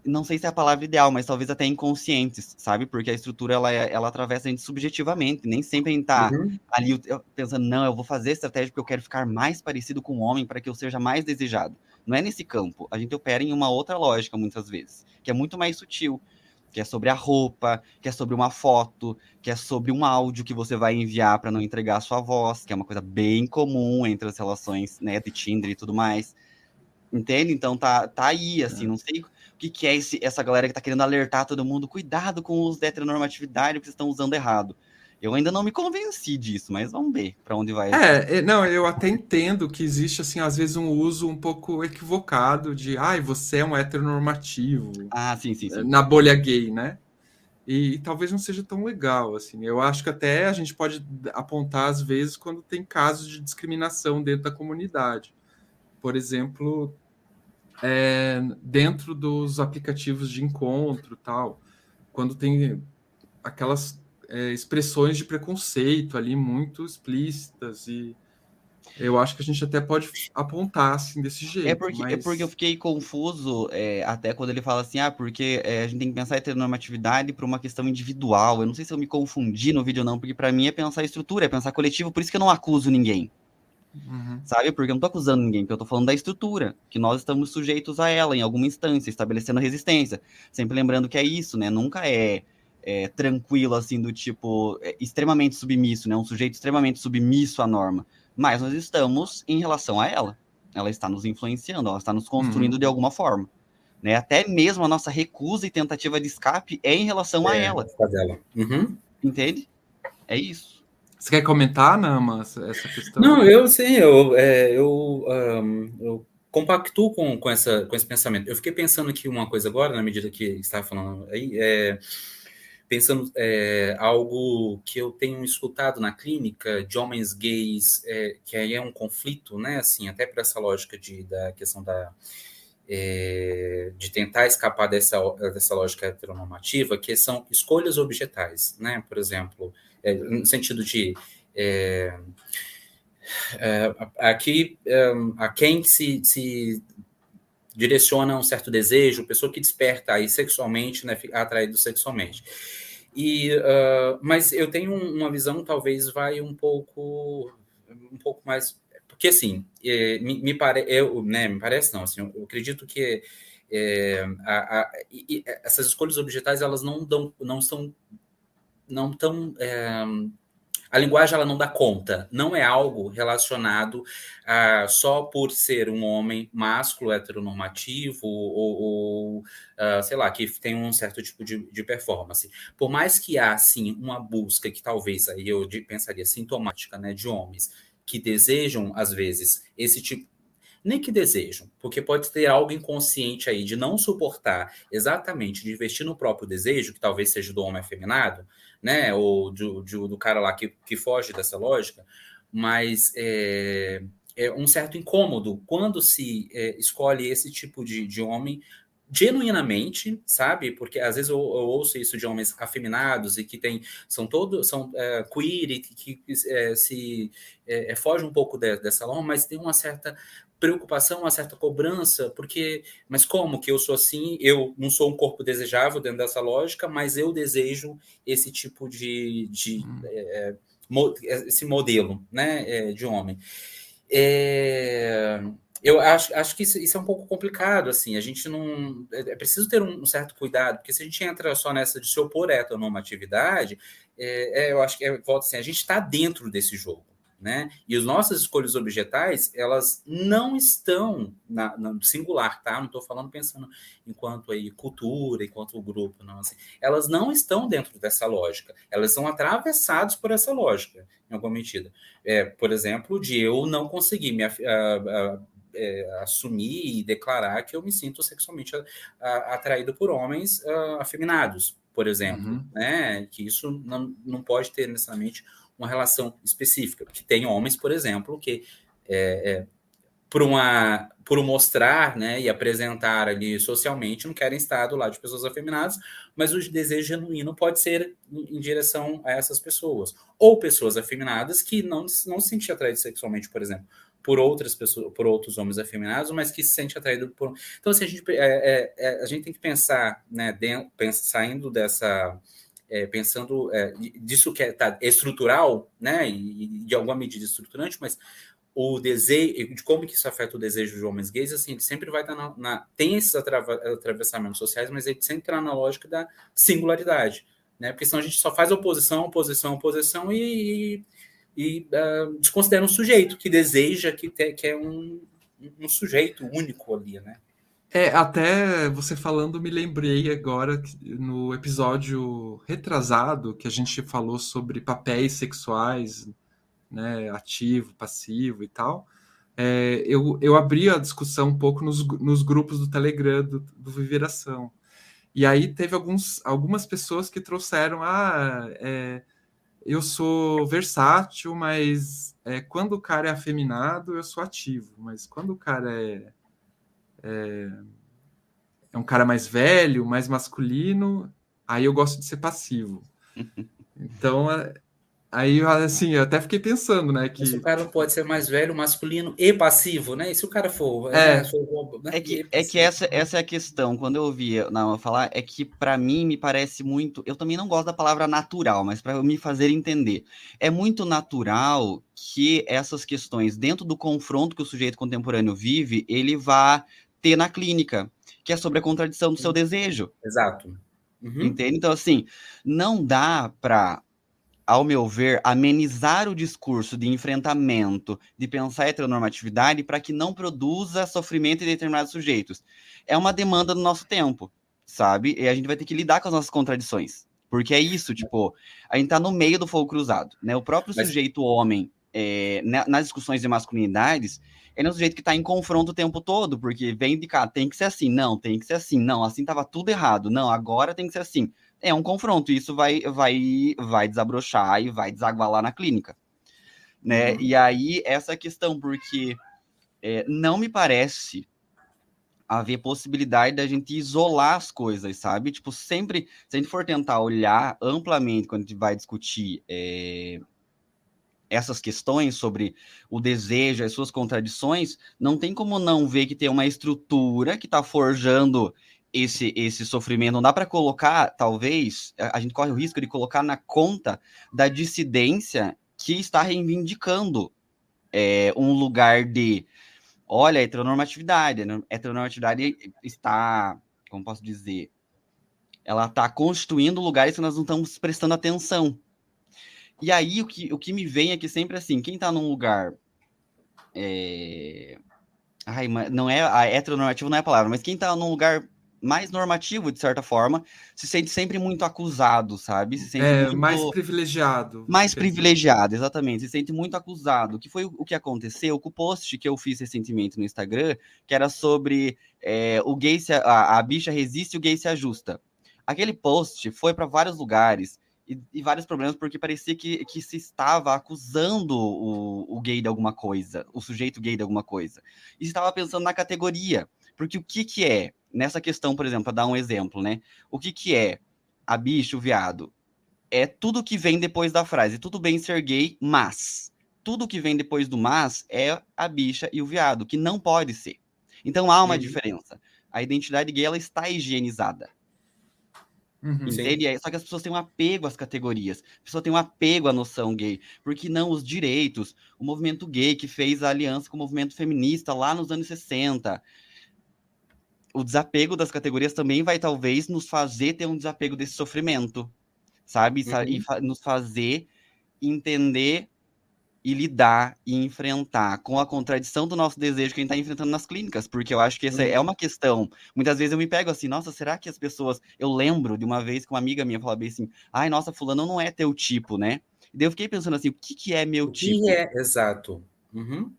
não sei se é a palavra ideal, mas talvez até inconscientes, sabe? Porque a estrutura, ela atravessa a gente subjetivamente, nem sempre a gente tá ali pensando, não, eu vou fazer estratégia porque eu quero ficar mais parecido com o homem para que eu seja mais desejado. Não é nesse campo, a gente opera em uma outra lógica, muitas vezes, que é muito mais sutil, que é sobre a roupa, que é sobre uma foto, que é sobre um áudio que você vai enviar para não entregar a sua voz, que é uma coisa bem comum entre as relações, né, de Tinder e tudo mais. Entende? Então tá aí, assim, não sei o que é essa galera que tá querendo alertar todo mundo, cuidado com os da heteronormatividade, porque vocês estão usando errado. Eu ainda não me convenci disso, mas vamos ver para onde vai. Não, eu até entendo que existe, assim, às vezes um uso um pouco equivocado de, ai, você é um heteronormativo, Ah, sim, sim, sim. na bolha gay, né? E talvez não seja tão legal, assim. Eu acho que até a gente pode apontar, às vezes, quando tem casos de discriminação dentro da comunidade. Por exemplo, dentro dos aplicativos de encontro, tal, quando tem aquelas expressões de preconceito ali muito explícitas, e eu acho que a gente até pode apontar assim desse jeito, É porque eu mas fiquei confuso até quando ele fala assim, porque a gente tem que pensar em heteronormatividade para uma questão individual. Eu não sei se eu me confundi no vídeo ou não, porque para mim é pensar estrutura, é pensar coletivo, por isso que eu não acuso ninguém, sabe? Porque eu não tô acusando ninguém, porque eu tô falando da estrutura, que nós estamos sujeitos a ela em alguma instância, estabelecendo resistência. Sempre lembrando que é isso, né? Nunca é tranquilo, assim, do tipo, extremamente submisso, né? Um sujeito extremamente submisso à norma. Mas nós estamos em relação a ela. Ela está nos influenciando, ela está nos construindo de alguma forma. Né? Até mesmo a nossa recusa e tentativa de escape é em relação a ela. Dela. Uhum. Entende? É isso. você quer comentar, Nama, essa questão? Não, eu sim, eu compactuo com esse pensamento. Eu fiquei pensando aqui uma coisa agora, na medida que estava falando aí, pensando algo que eu tenho escutado na clínica de homens gays, que aí é um conflito, né? Assim, até por essa lógica da questão de tentar escapar dessa lógica heteronormativa, que são escolhas objetais, né? Por exemplo, no sentido de aqui a quem se direciona um certo desejo, pessoa que desperta aí sexualmente, né, atraído sexualmente. Mas eu tenho uma visão, talvez vai um pouco mais, porque assim, me parece não, assim, eu acredito que essas escolhas objetais, elas não estão a linguagem ela não dá conta, não é algo relacionado só por ser um homem másculo, heteronormativo, ou sei lá, que tem um certo tipo de performance. Por mais que há, sim, uma busca que talvez, aí eu pensaria, sintomática, né, de homens que desejam, às vezes, esse tipo, nem que desejam, porque pode ter algo inconsciente aí de não suportar exatamente, de investir no próprio desejo, que talvez seja do homem afeminado, né? Ou do cara lá que foge dessa lógica, mas é um certo incômodo quando se escolhe esse tipo de homem genuinamente, sabe? Porque às vezes eu ouço isso de homens afeminados e que são queer e que se foge um pouco dessa norma, mas tem uma certa preocupação, uma certa cobrança, mas como que eu sou assim? Eu não sou um corpo desejável dentro dessa lógica, mas eu desejo esse tipo esse modelo, né, de homem. Eu acho que isso é um pouco complicado, assim, a gente não... É preciso ter um certo cuidado, porque se a gente entra só nessa de se opor à heteronormatividade, eu acho que, volta assim, a gente está dentro desse jogo, né? E as nossas escolhas objetais, elas não estão no singular, tá? Não estou falando pensando enquanto aí cultura, enquanto grupo, não, assim. Elas não estão dentro dessa lógica, elas são atravessadas por essa lógica, em alguma medida. Por exemplo, de eu não conseguir assumir e declarar que eu me sinto sexualmente atraído por homens afeminados, por exemplo, né? Que isso não pode ter necessariamente uma relação específica, porque tem homens, por exemplo, que por mostrar, né, e apresentar ali socialmente, não querem estar do lado de pessoas afeminadas, mas o desejo genuíno pode ser em direção a essas pessoas. Ou pessoas afeminadas que não se sentem atraídas sexualmente, por exemplo, por outras pessoas, por outros homens afeminados, mas que se sentem atraídos por... Então, assim, a gente tem que pensar, né, saindo dessa... pensando disso que é estrutural, né, e de alguma medida estruturante, mas o desejo, de como que isso afeta o desejo de homens gays, assim, ele sempre vai estar tem esses atravessamentos sociais, mas ele sempre está na lógica da singularidade, né? Porque senão a gente só faz oposição e desconsidera um sujeito que deseja, que é um sujeito único ali, né? Até você falando, me lembrei agora que no episódio retrasado que a gente falou sobre papéis sexuais, né, ativo, passivo e tal. Eu abri a discussão um pouco nos grupos do Telegram do Viveração. E aí teve algumas pessoas que trouxeram, eu sou versátil, mas quando o cara é afeminado, eu sou ativo. Mas quando o cara é um cara mais velho, mais masculino, aí eu gosto de ser passivo. Então, aí, assim, eu até fiquei pensando, né, Mas o que, cara não tipo, pode ser mais velho, masculino e passivo, né? E se o cara for, né? É E que passivo. essa é a questão. Quando eu ouvi Naama falar, é que para mim me parece muito. Eu também não gosto da palavra natural, mas para me fazer entender, é muito natural que essas questões, dentro do confronto que o sujeito contemporâneo vive, ele vá ter na clínica, que é sobre a contradição do seu desejo. Exato. Uhum. Entende? Então, assim, não dá para, ao meu ver, amenizar o discurso de enfrentamento, de pensar a heteronormatividade para que não produza sofrimento em determinados sujeitos. É uma demanda do nosso tempo, sabe? E a gente vai ter que lidar com as nossas contradições. Porque é isso, tipo, a gente tá no meio do fogo cruzado, né? O próprio Mas sujeito homem, nas discussões de masculinidades, ele é um sujeito que está em confronto o tempo todo, porque vem de cá, tem que ser assim, não, tem que ser assim, não, assim tava tudo errado, não, agora tem que ser assim. É um confronto, e isso vai desabrochar e vai desaguar lá na clínica, né? Uhum. E aí, essa questão, porque não me parece haver possibilidade da gente isolar as coisas, sabe? Tipo, sempre, se a gente for tentar olhar amplamente quando a gente vai discutir essas questões sobre o desejo, as suas contradições, não tem como não ver que tem uma estrutura que está forjando esse sofrimento. Não dá para colocar, talvez, a gente corre o risco de colocar na conta da dissidência que está reivindicando um lugar de, olha, heteronormatividade. A heteronormatividade está, como posso dizer, ela está constituindo lugares que nós não estamos prestando atenção. E aí, o que me vem é que sempre assim, quem está num lugar. Não é. A heteronormativo não é a palavra, mas quem está num lugar mais normativo, de certa forma, se sente sempre muito acusado, sabe? Se sente mais muito. privilegiado, você Mais quer dizer. privilegiado, exatamente. Se sente muito acusado. Que foi o que aconteceu com o post que eu fiz recentemente no Instagram, que era sobre o gay a bicha resiste e o gay se ajusta. Aquele post foi para vários lugares e vários problemas, porque parecia que se estava acusando o gay de alguma coisa, o sujeito gay de alguma coisa. E se estava pensando na categoria. Porque o que é, nessa questão, por exemplo, para dar um exemplo, né? O que é a bicha, o viado? É tudo que vem depois da frase. Tudo bem ser gay, mas. Tudo que vem depois do mas é a bicha e o viado, que não pode ser. Então há uma diferença. A identidade gay ela está higienizada. Uhum. Entende? Só que as pessoas têm um apego às categorias. A pessoa tem um apego à noção gay. Porque não os direitos? O movimento gay que fez a aliança com o movimento feminista lá nos anos 60. O desapego das categorias também vai talvez nos fazer ter um desapego desse sofrimento. Sabe? E nos fazer entender e lidar e enfrentar com a contradição do nosso desejo que a gente está enfrentando nas clínicas, porque eu acho que essa é uma questão. Muitas vezes eu me pego assim, nossa, será que as pessoas. Eu lembro de uma vez que uma amiga minha falou bem assim, ai, nossa, fulano não é teu tipo, né? E daí eu fiquei pensando assim, o que é meu O tipo? que é exato? Uhum.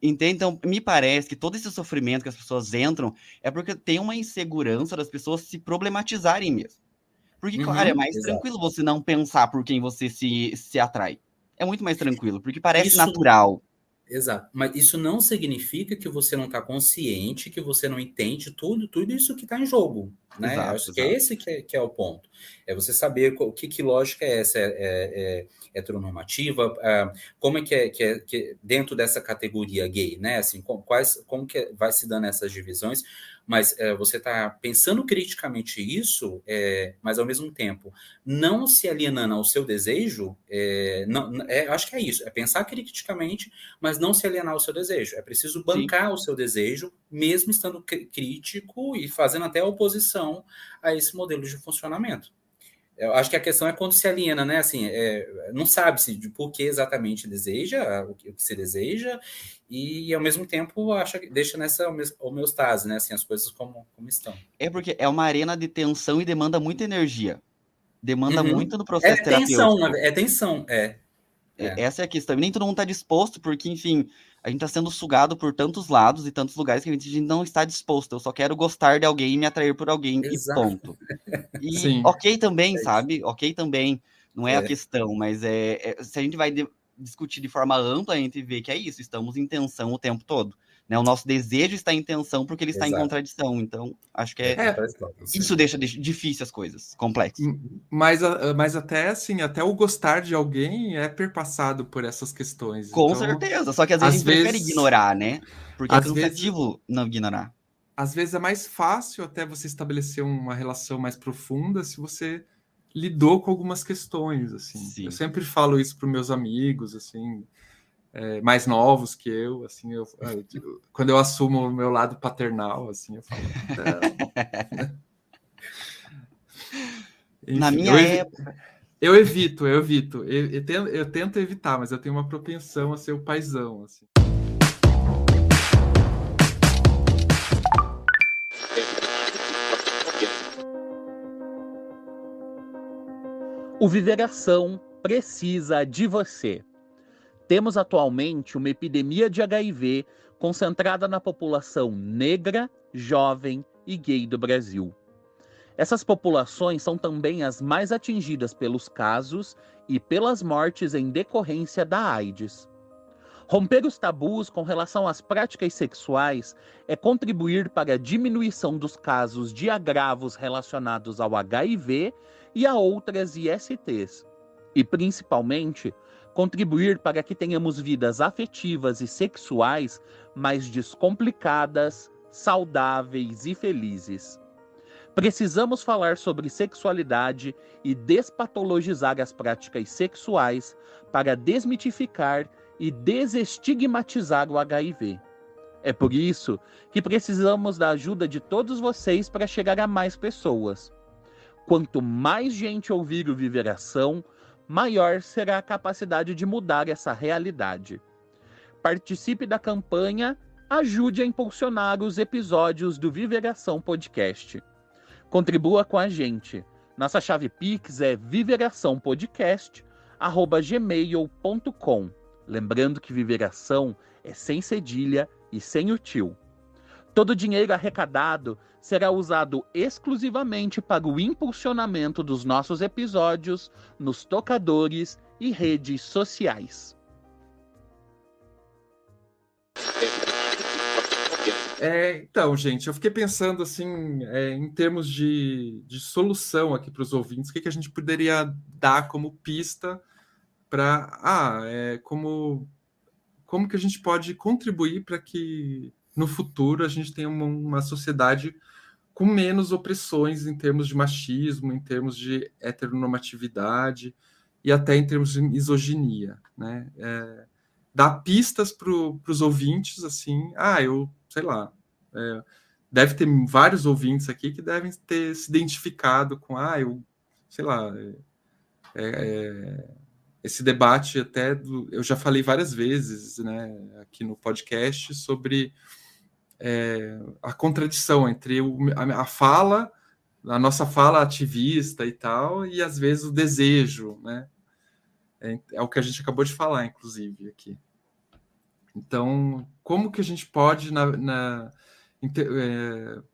Entende? Então, me parece que todo esse sofrimento que as pessoas entram é porque tem uma insegurança das pessoas se problematizarem mesmo. Porque, claro, é mais Exato. tranquilo você não pensar por quem você se atrai. É muito mais tranquilo, porque parece Isso natural. Exato. Mas isso não significa que você não está consciente, que você não entende tudo isso que está em jogo, né? Exato, Acho que é exato. esse que é o ponto. É você saber que lógica é essa, é heteronormativa, como é que dentro dessa categoria gay, né? Assim, como que vai se dando essas divisões, mas você está pensando criticamente isso, mas ao mesmo tempo não se alienando ao seu desejo, acho que é isso, é pensar criticamente, mas não se alienar ao seu desejo. É preciso bancar Sim. o seu desejo, mesmo estando crítico e fazendo até oposição a esse modelo de funcionamento. Eu acho que a questão é quando se aliena, né? Assim, não sabe-se de por que exatamente deseja, o que se deseja, e ao mesmo tempo deixa nessa homeostase, né? Assim, as coisas como estão. É porque é uma arena de tensão e demanda muita energia. Demanda muito no processo É tensão, terapêutico. é tensão, Essa é a questão. E nem todo mundo está disposto, porque, enfim, a gente está sendo sugado por tantos lados e tantos lugares que a gente não está disposto. Eu só quero gostar de alguém e me atrair por alguém, Exato. e ponto. E Sim. ok também, sabe? Ok também. Não é a questão, mas se a gente vai discutir de forma ampla, a gente vê que é isso, estamos em tensão o tempo todo. Né? O nosso desejo está em tensão porque ele está em contradição. Então, acho que isso deixa difícil as coisas, complexo. Mas até assim, até o gostar de alguém é perpassado por essas questões. Com então, certeza, só que às vezes a gente prefere ignorar, né? Porque é cansativo não ignorar. Às vezes é mais fácil até você estabelecer uma relação mais profunda se você lidou com algumas questões, assim. Sim. Eu sempre falo isso para os meus amigos, assim, mais novos que eu, assim, quando eu assumo o meu lado paternal, assim, eu falo... Enfim, na minha época... Eu evito. Eu tento evitar, mas eu tenho uma propensão a ser o paizão, assim. O Viveração precisa de você. Temos atualmente uma epidemia de HIV concentrada na população negra, jovem e gay do Brasil. Essas populações são também as mais atingidas pelos casos e pelas mortes em decorrência da AIDS. Romper os tabus com relação às práticas sexuais é contribuir para a diminuição dos casos de agravos relacionados ao HIV e a outras ISTs. E, principalmente, contribuir para que tenhamos vidas afetivas e sexuais mais descomplicadas, saudáveis e felizes. Precisamos falar sobre sexualidade e despatologizar as práticas sexuais para desmitificar e desestigmatizar o HIV. É por isso que precisamos da ajuda de todos vocês para chegar a mais pessoas. Quanto mais gente ouvir o Viveração, maior será a capacidade de mudar essa realidade. Participe da campanha, ajude a impulsionar os episódios do Viveração Podcast. Contribua com a gente. Nossa chave Pix é viveraçãopodcast@gmail.com. Lembrando que Viveração é sem cedilha e sem o tio. Todo o dinheiro arrecadado será usado exclusivamente para o impulsionamento dos nossos episódios nos tocadores e redes sociais. Então, gente, eu fiquei pensando assim, em termos de solução aqui para os ouvintes, o que a gente poderia dar como pista para como que a gente pode contribuir para que no futuro a gente tenha uma sociedade com menos opressões em termos de machismo, em termos de heteronormatividade e até em termos de misoginia, né? Dar pistas para os ouvintes, assim, eu sei lá, deve ter vários ouvintes aqui que devem ter se identificado com, eu sei lá, esse debate eu já falei várias vezes, né, aqui no podcast sobre a contradição entre a nossa fala ativista e tal, e às vezes o desejo, né? É o que a gente acabou de falar, inclusive, aqui. Então, como que a gente pode,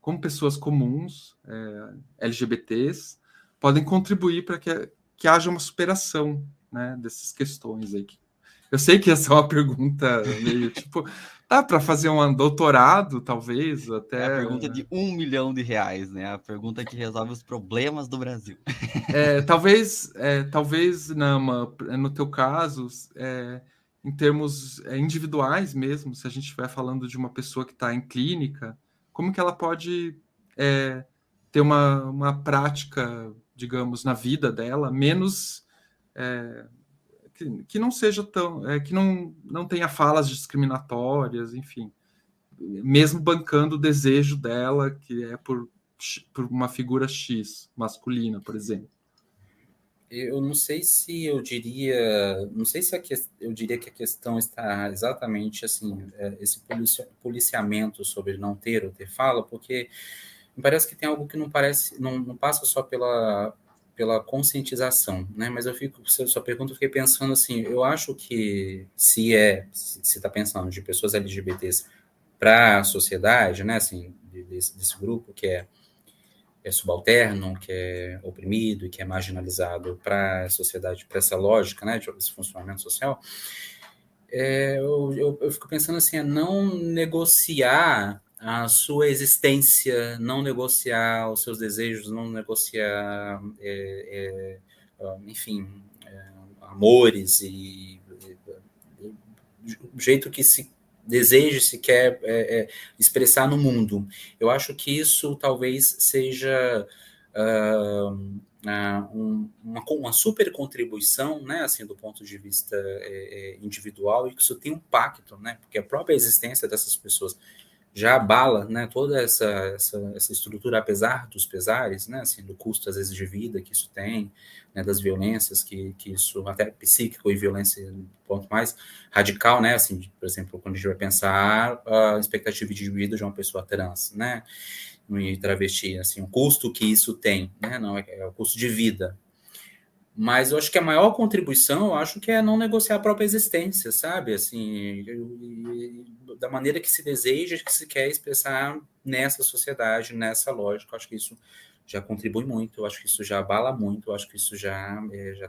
como pessoas comuns, LGBTs, podem contribuir para que haja uma superação, né, dessas questões aí? Eu sei que essa é uma pergunta meio tipo... Dá para fazer um doutorado, talvez, até... É a pergunta de R$1 milhão, né? A pergunta que resolve os problemas do Brasil. Talvez no teu caso, em termos individuais mesmo, se a gente estiver falando de uma pessoa que está em clínica, como que ela pode ter uma prática, digamos, na vida dela, menos... que não seja tão... que não tenha falas discriminatórias, enfim. Mesmo bancando o desejo dela, que é por uma figura X, masculina, por exemplo. Eu não sei se eu diria, não sei se eu diria que a questão está exatamente assim, esse policiamento sobre não ter ou ter fala, porque me parece que tem algo que não parece, não passa só pela conscientização, né? Mas eu fico, sua pergunta, eu fiquei pensando assim, eu acho que se está pensando de pessoas LGBTs para a sociedade, né? Assim, desse grupo que é subalterno, que é oprimido e que é marginalizado para a sociedade, para essa lógica, né, de esse funcionamento social, eu fico pensando assim, não negociar a sua existência, não negociar os seus desejos, não negociar, enfim, amores e o jeito que se deseja, se quer expressar no mundo. Eu acho que isso talvez seja uma super contribuição, né, assim, do ponto de vista individual, e que isso tem um impacto, né, porque a própria existência dessas pessoas já abala, né, toda essa estrutura, apesar dos pesares, né, assim, do custo, às vezes, de vida que isso tem, né, das violências que isso, até psíquico e violência, no ponto mais radical, né, assim, por exemplo, quando a gente vai pensar a expectativa de vida de uma pessoa trans, né, e travesti, assim, o custo que isso tem, né, não é o custo de vida. Mas eu acho que a maior contribuição, eu acho que é não negociar a própria existência, sabe? Assim, da maneira que se deseja, que se quer expressar nessa sociedade, nessa lógica. Eu acho que isso já contribui muito, eu acho que isso já abala muito, eu acho que isso já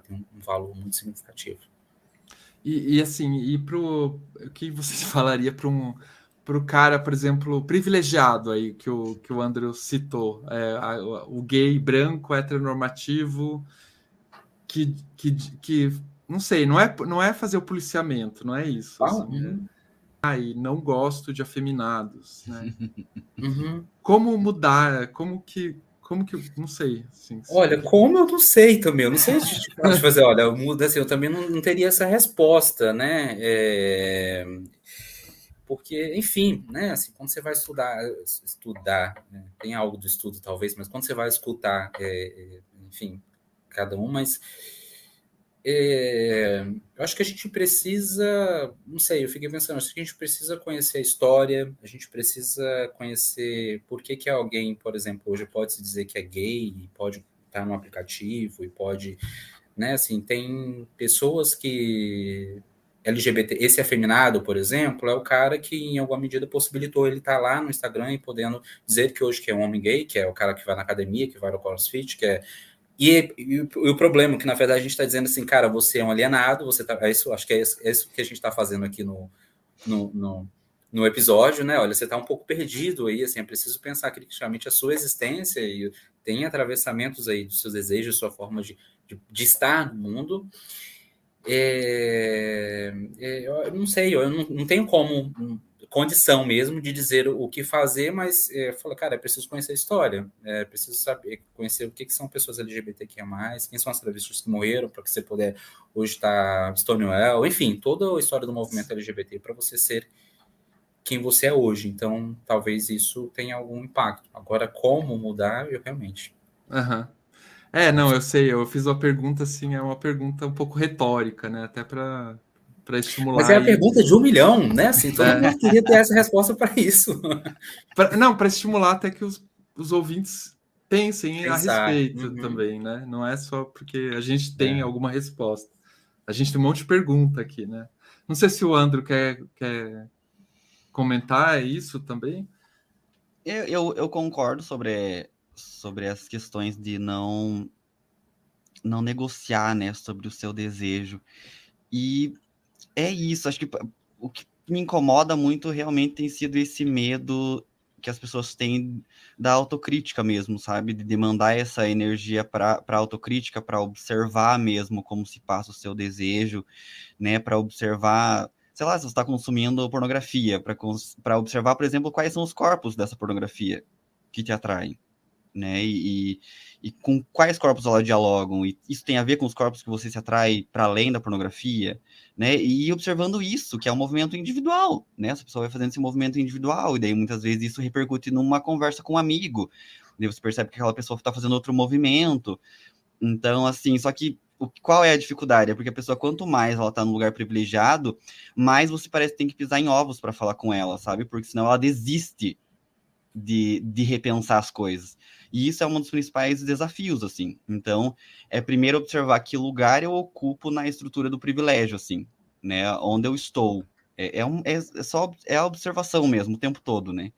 tem um valor muito significativo. E assim, o que você falaria para o cara, por exemplo, privilegiado aí, que o Andrew citou, o gay branco, heteronormativo, que não sei, não é fazer o policiamento, não é isso. Assim, e não gosto de afeminados, né? Como mudar? Como que não sei. Assim, olha, como eu não sei também, eu não sei se te fazer, olha, muda assim, eu também não teria essa resposta, né? Porque, enfim, né, assim, quando você vai estudar, né, tem algo do estudo talvez, mas quando você vai escutar, enfim, cada um, mas eu acho que a gente precisa, não sei, eu fiquei pensando, acho que a gente precisa conhecer a história, a gente precisa conhecer por que alguém, por exemplo, hoje pode se dizer que é gay, e pode estar no aplicativo, e pode, né, assim, tem pessoas que LGBT, esse afeminado, por exemplo, é o cara que em alguma medida possibilitou ele estar lá no Instagram e podendo dizer que hoje que é um homem gay, que é o cara que vai na academia, que vai no CrossFit, que é e o problema, que na verdade a gente está dizendo assim, cara, você é um alienado, você tá, acho que é isso que a gente está fazendo aqui no episódio, né? Olha, você está um pouco perdido aí, assim, é preciso pensar criticamente a sua existência e tem atravessamentos aí dos seus desejos, sua forma de estar no mundo. Eu não sei, eu não tenho condição mesmo de dizer o que fazer, mas falo, cara, é preciso conhecer a história, é preciso saber, conhecer o que são pessoas LGBTQIA+, quem são as travestis que morreram, para que você puder hoje estar Stonewall, enfim, toda a história do movimento LGBT para você ser quem você é hoje. Então, talvez isso tenha algum impacto. Agora, como mudar, eu realmente... Não, eu sei, eu fiz uma pergunta assim, é uma pergunta um pouco retórica, né? Até para estimular. Mas é a pergunta de 1 milhão, né? Assim, todo mundo queria ter essa resposta para isso. Para estimular até que os ouvintes pensem a respeito também, né? Não é só porque a gente tem alguma resposta. A gente tem um monte de pergunta aqui, né? Não sei se o Andrew quer comentar isso também. Eu concordo sobre as questões de não negociar, né, sobre o seu desejo. E é isso, acho que o que me incomoda muito realmente tem sido esse medo que as pessoas têm da autocrítica mesmo, sabe? De demandar essa energia para autocrítica, para observar mesmo como se passa o seu desejo, né? Para observar, sei lá, se você está consumindo pornografia, para observar, por exemplo, quais são os corpos dessa pornografia que te atraem, né? E com quais corpos elas dialogam, e isso tem a ver com os corpos que você se atrai para além da pornografia, né? E observando isso, que é um movimento individual, né? Essa pessoa vai fazendo esse movimento individual, e daí muitas vezes isso repercute numa conversa com um amigo, daí você percebe que aquela pessoa está fazendo outro movimento. Então, assim, só que Qual é a dificuldade? É porque a pessoa, quanto mais ela tá num lugar privilegiado, mais você parece que tem que pisar em ovos para falar com ela, sabe? Porque senão ela desiste de repensar as coisas. E isso é um dos principais desafios, assim. Então, é primeiro observar que lugar eu ocupo na estrutura do privilégio, assim, né? Onde eu estou. É a observação mesmo, o tempo todo, né?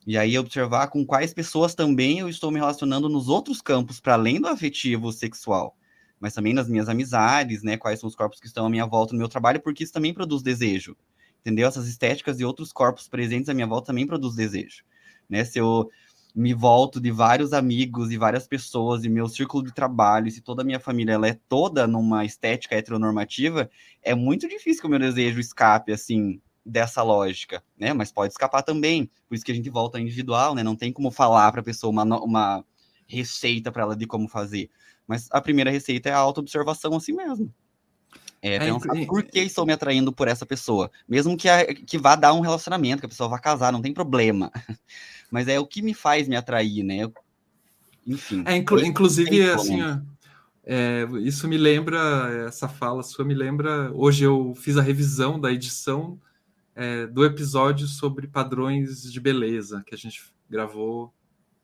E aí observar com quais pessoas também eu estou me relacionando nos outros campos, para além do afetivo sexual, mas também nas minhas amizades, né? Quais são os corpos que estão à minha volta no meu trabalho, porque isso também produz desejo, entendeu? Essas estéticas e outros corpos presentes à minha volta também produz desejo, né? Se eu me volto de vários amigos e várias pessoas e meu círculo de trabalho, e se toda a minha família ela é toda numa estética heteronormativa, é muito difícil que o meu desejo escape, assim, dessa lógica, né? Mas pode escapar também. Por isso que a gente volta ao individual, né? Não tem como falar para a pessoa uma receita para ela de como fazer. Mas a primeira receita é a autoobservação assim mesmo. É pensar por que estou me atraindo por essa pessoa. Mesmo que vá dar um relacionamento, que a pessoa vá casar, não tem problema. Mas é o que me faz me atrair, né? Enfim. Inclusive, assim, isso me lembra, essa fala sua me lembra, hoje eu fiz a revisão da edição do episódio sobre padrões de beleza, que a gente gravou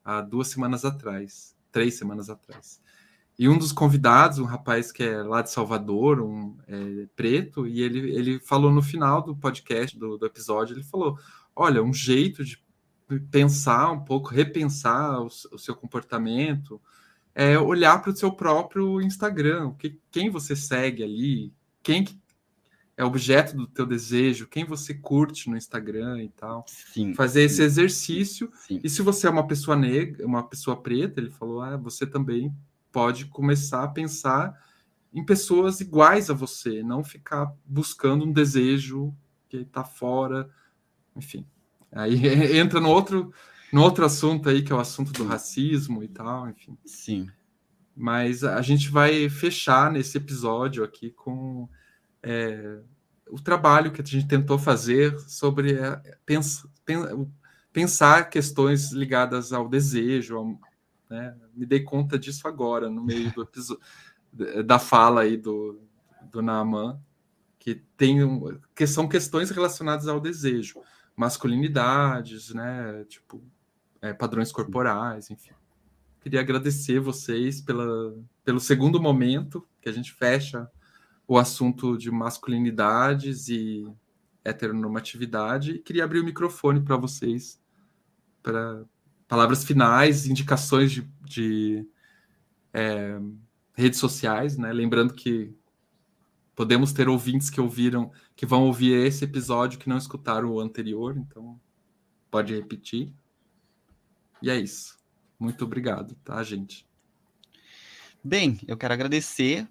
há 3 semanas atrás. E um dos convidados, um rapaz que é lá de Salvador, preto, e ele falou no final do podcast, do episódio, ele falou, olha, um jeito de pensar um pouco, repensar o seu comportamento, é olhar para o seu próprio Instagram, quem você segue ali, quem é objeto do teu desejo, quem você curte no Instagram e tal. Fazer esse exercício. Sim. E se você é uma pessoa negra, uma pessoa preta, ele falou, você também pode começar a pensar em pessoas iguais a você, não ficar buscando um desejo que está fora, enfim. Aí entra no outro assunto aí, que é o assunto do racismo e tal, enfim. Sim. Mas a gente vai fechar nesse episódio aqui com o trabalho que a gente tentou fazer sobre pensar questões ligadas ao desejo, né? Me dei conta disso agora, no meio do episódio, da fala aí do Naaman, que são questões relacionadas ao desejo, masculinidades, né? Tipo, padrões corporais, enfim. Queria agradecer vocês pelo segundo momento que a gente fecha o assunto de masculinidades e heteronormatividade, e queria abrir o microfone para vocês, para palavras finais, indicações de redes sociais, né? Lembrando que podemos ter ouvintes que vão ouvir esse episódio que não escutaram o anterior, então pode repetir. E é isso. Muito obrigado, tá, gente? Bem, eu quero agradecer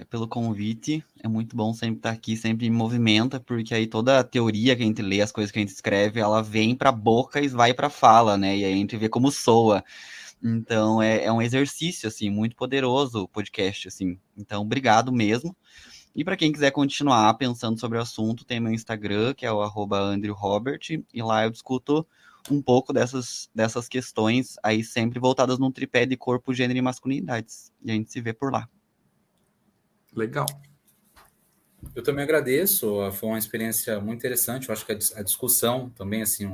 pelo convite. É muito bom sempre estar aqui, sempre me movimenta, porque aí toda a teoria que a gente lê, as coisas que a gente escreve, ela vem para a boca e vai para a fala, né? E aí a gente vê como soa. Então, é um exercício, assim, muito poderoso o podcast, assim. Então, obrigado mesmo. E para quem quiser continuar pensando sobre o assunto, tem meu Instagram, que é o @andrewrobert, e lá eu discuto um pouco dessas questões aí sempre voltadas num tripé de corpo, gênero e masculinidades. E a gente se vê por lá. Legal. Eu também agradeço, foi uma experiência muito interessante. Eu acho que a discussão também, assim,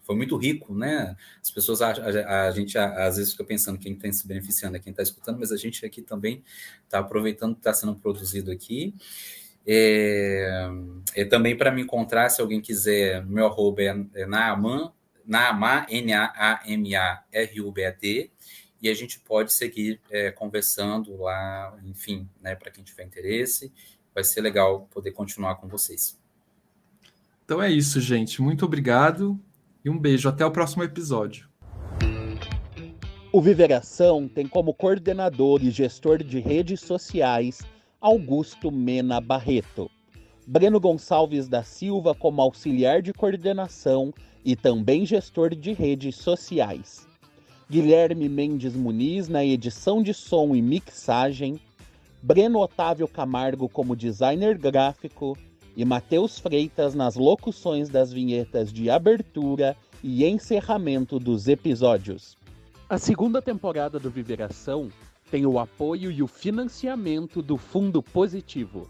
foi muito rico, né? As pessoas, a gente às vezes fica pensando quem está se beneficiando é quem está escutando, mas a gente aqui também está aproveitando o que está sendo produzido aqui. Também para me encontrar, se alguém quiser, meu arroba é Naaman, Naamarubat, e a gente pode seguir conversando lá, enfim, né, para quem tiver interesse. Vai ser legal poder continuar com vocês. Então é isso, gente. Muito obrigado e um beijo. Até o próximo episódio. O Viveração tem como coordenador e gestor de redes sociais Augusto Mena Barreto. Breno Gonçalves da Silva como auxiliar de coordenação e também gestor de redes sociais. Guilherme Mendes Muniz na edição de som e mixagem. Breno Otávio Camargo como designer gráfico e Matheus Freitas nas locuções das vinhetas de abertura e encerramento dos episódios. A segunda temporada do Viveração tem o apoio e o financiamento do Fundo Positivo.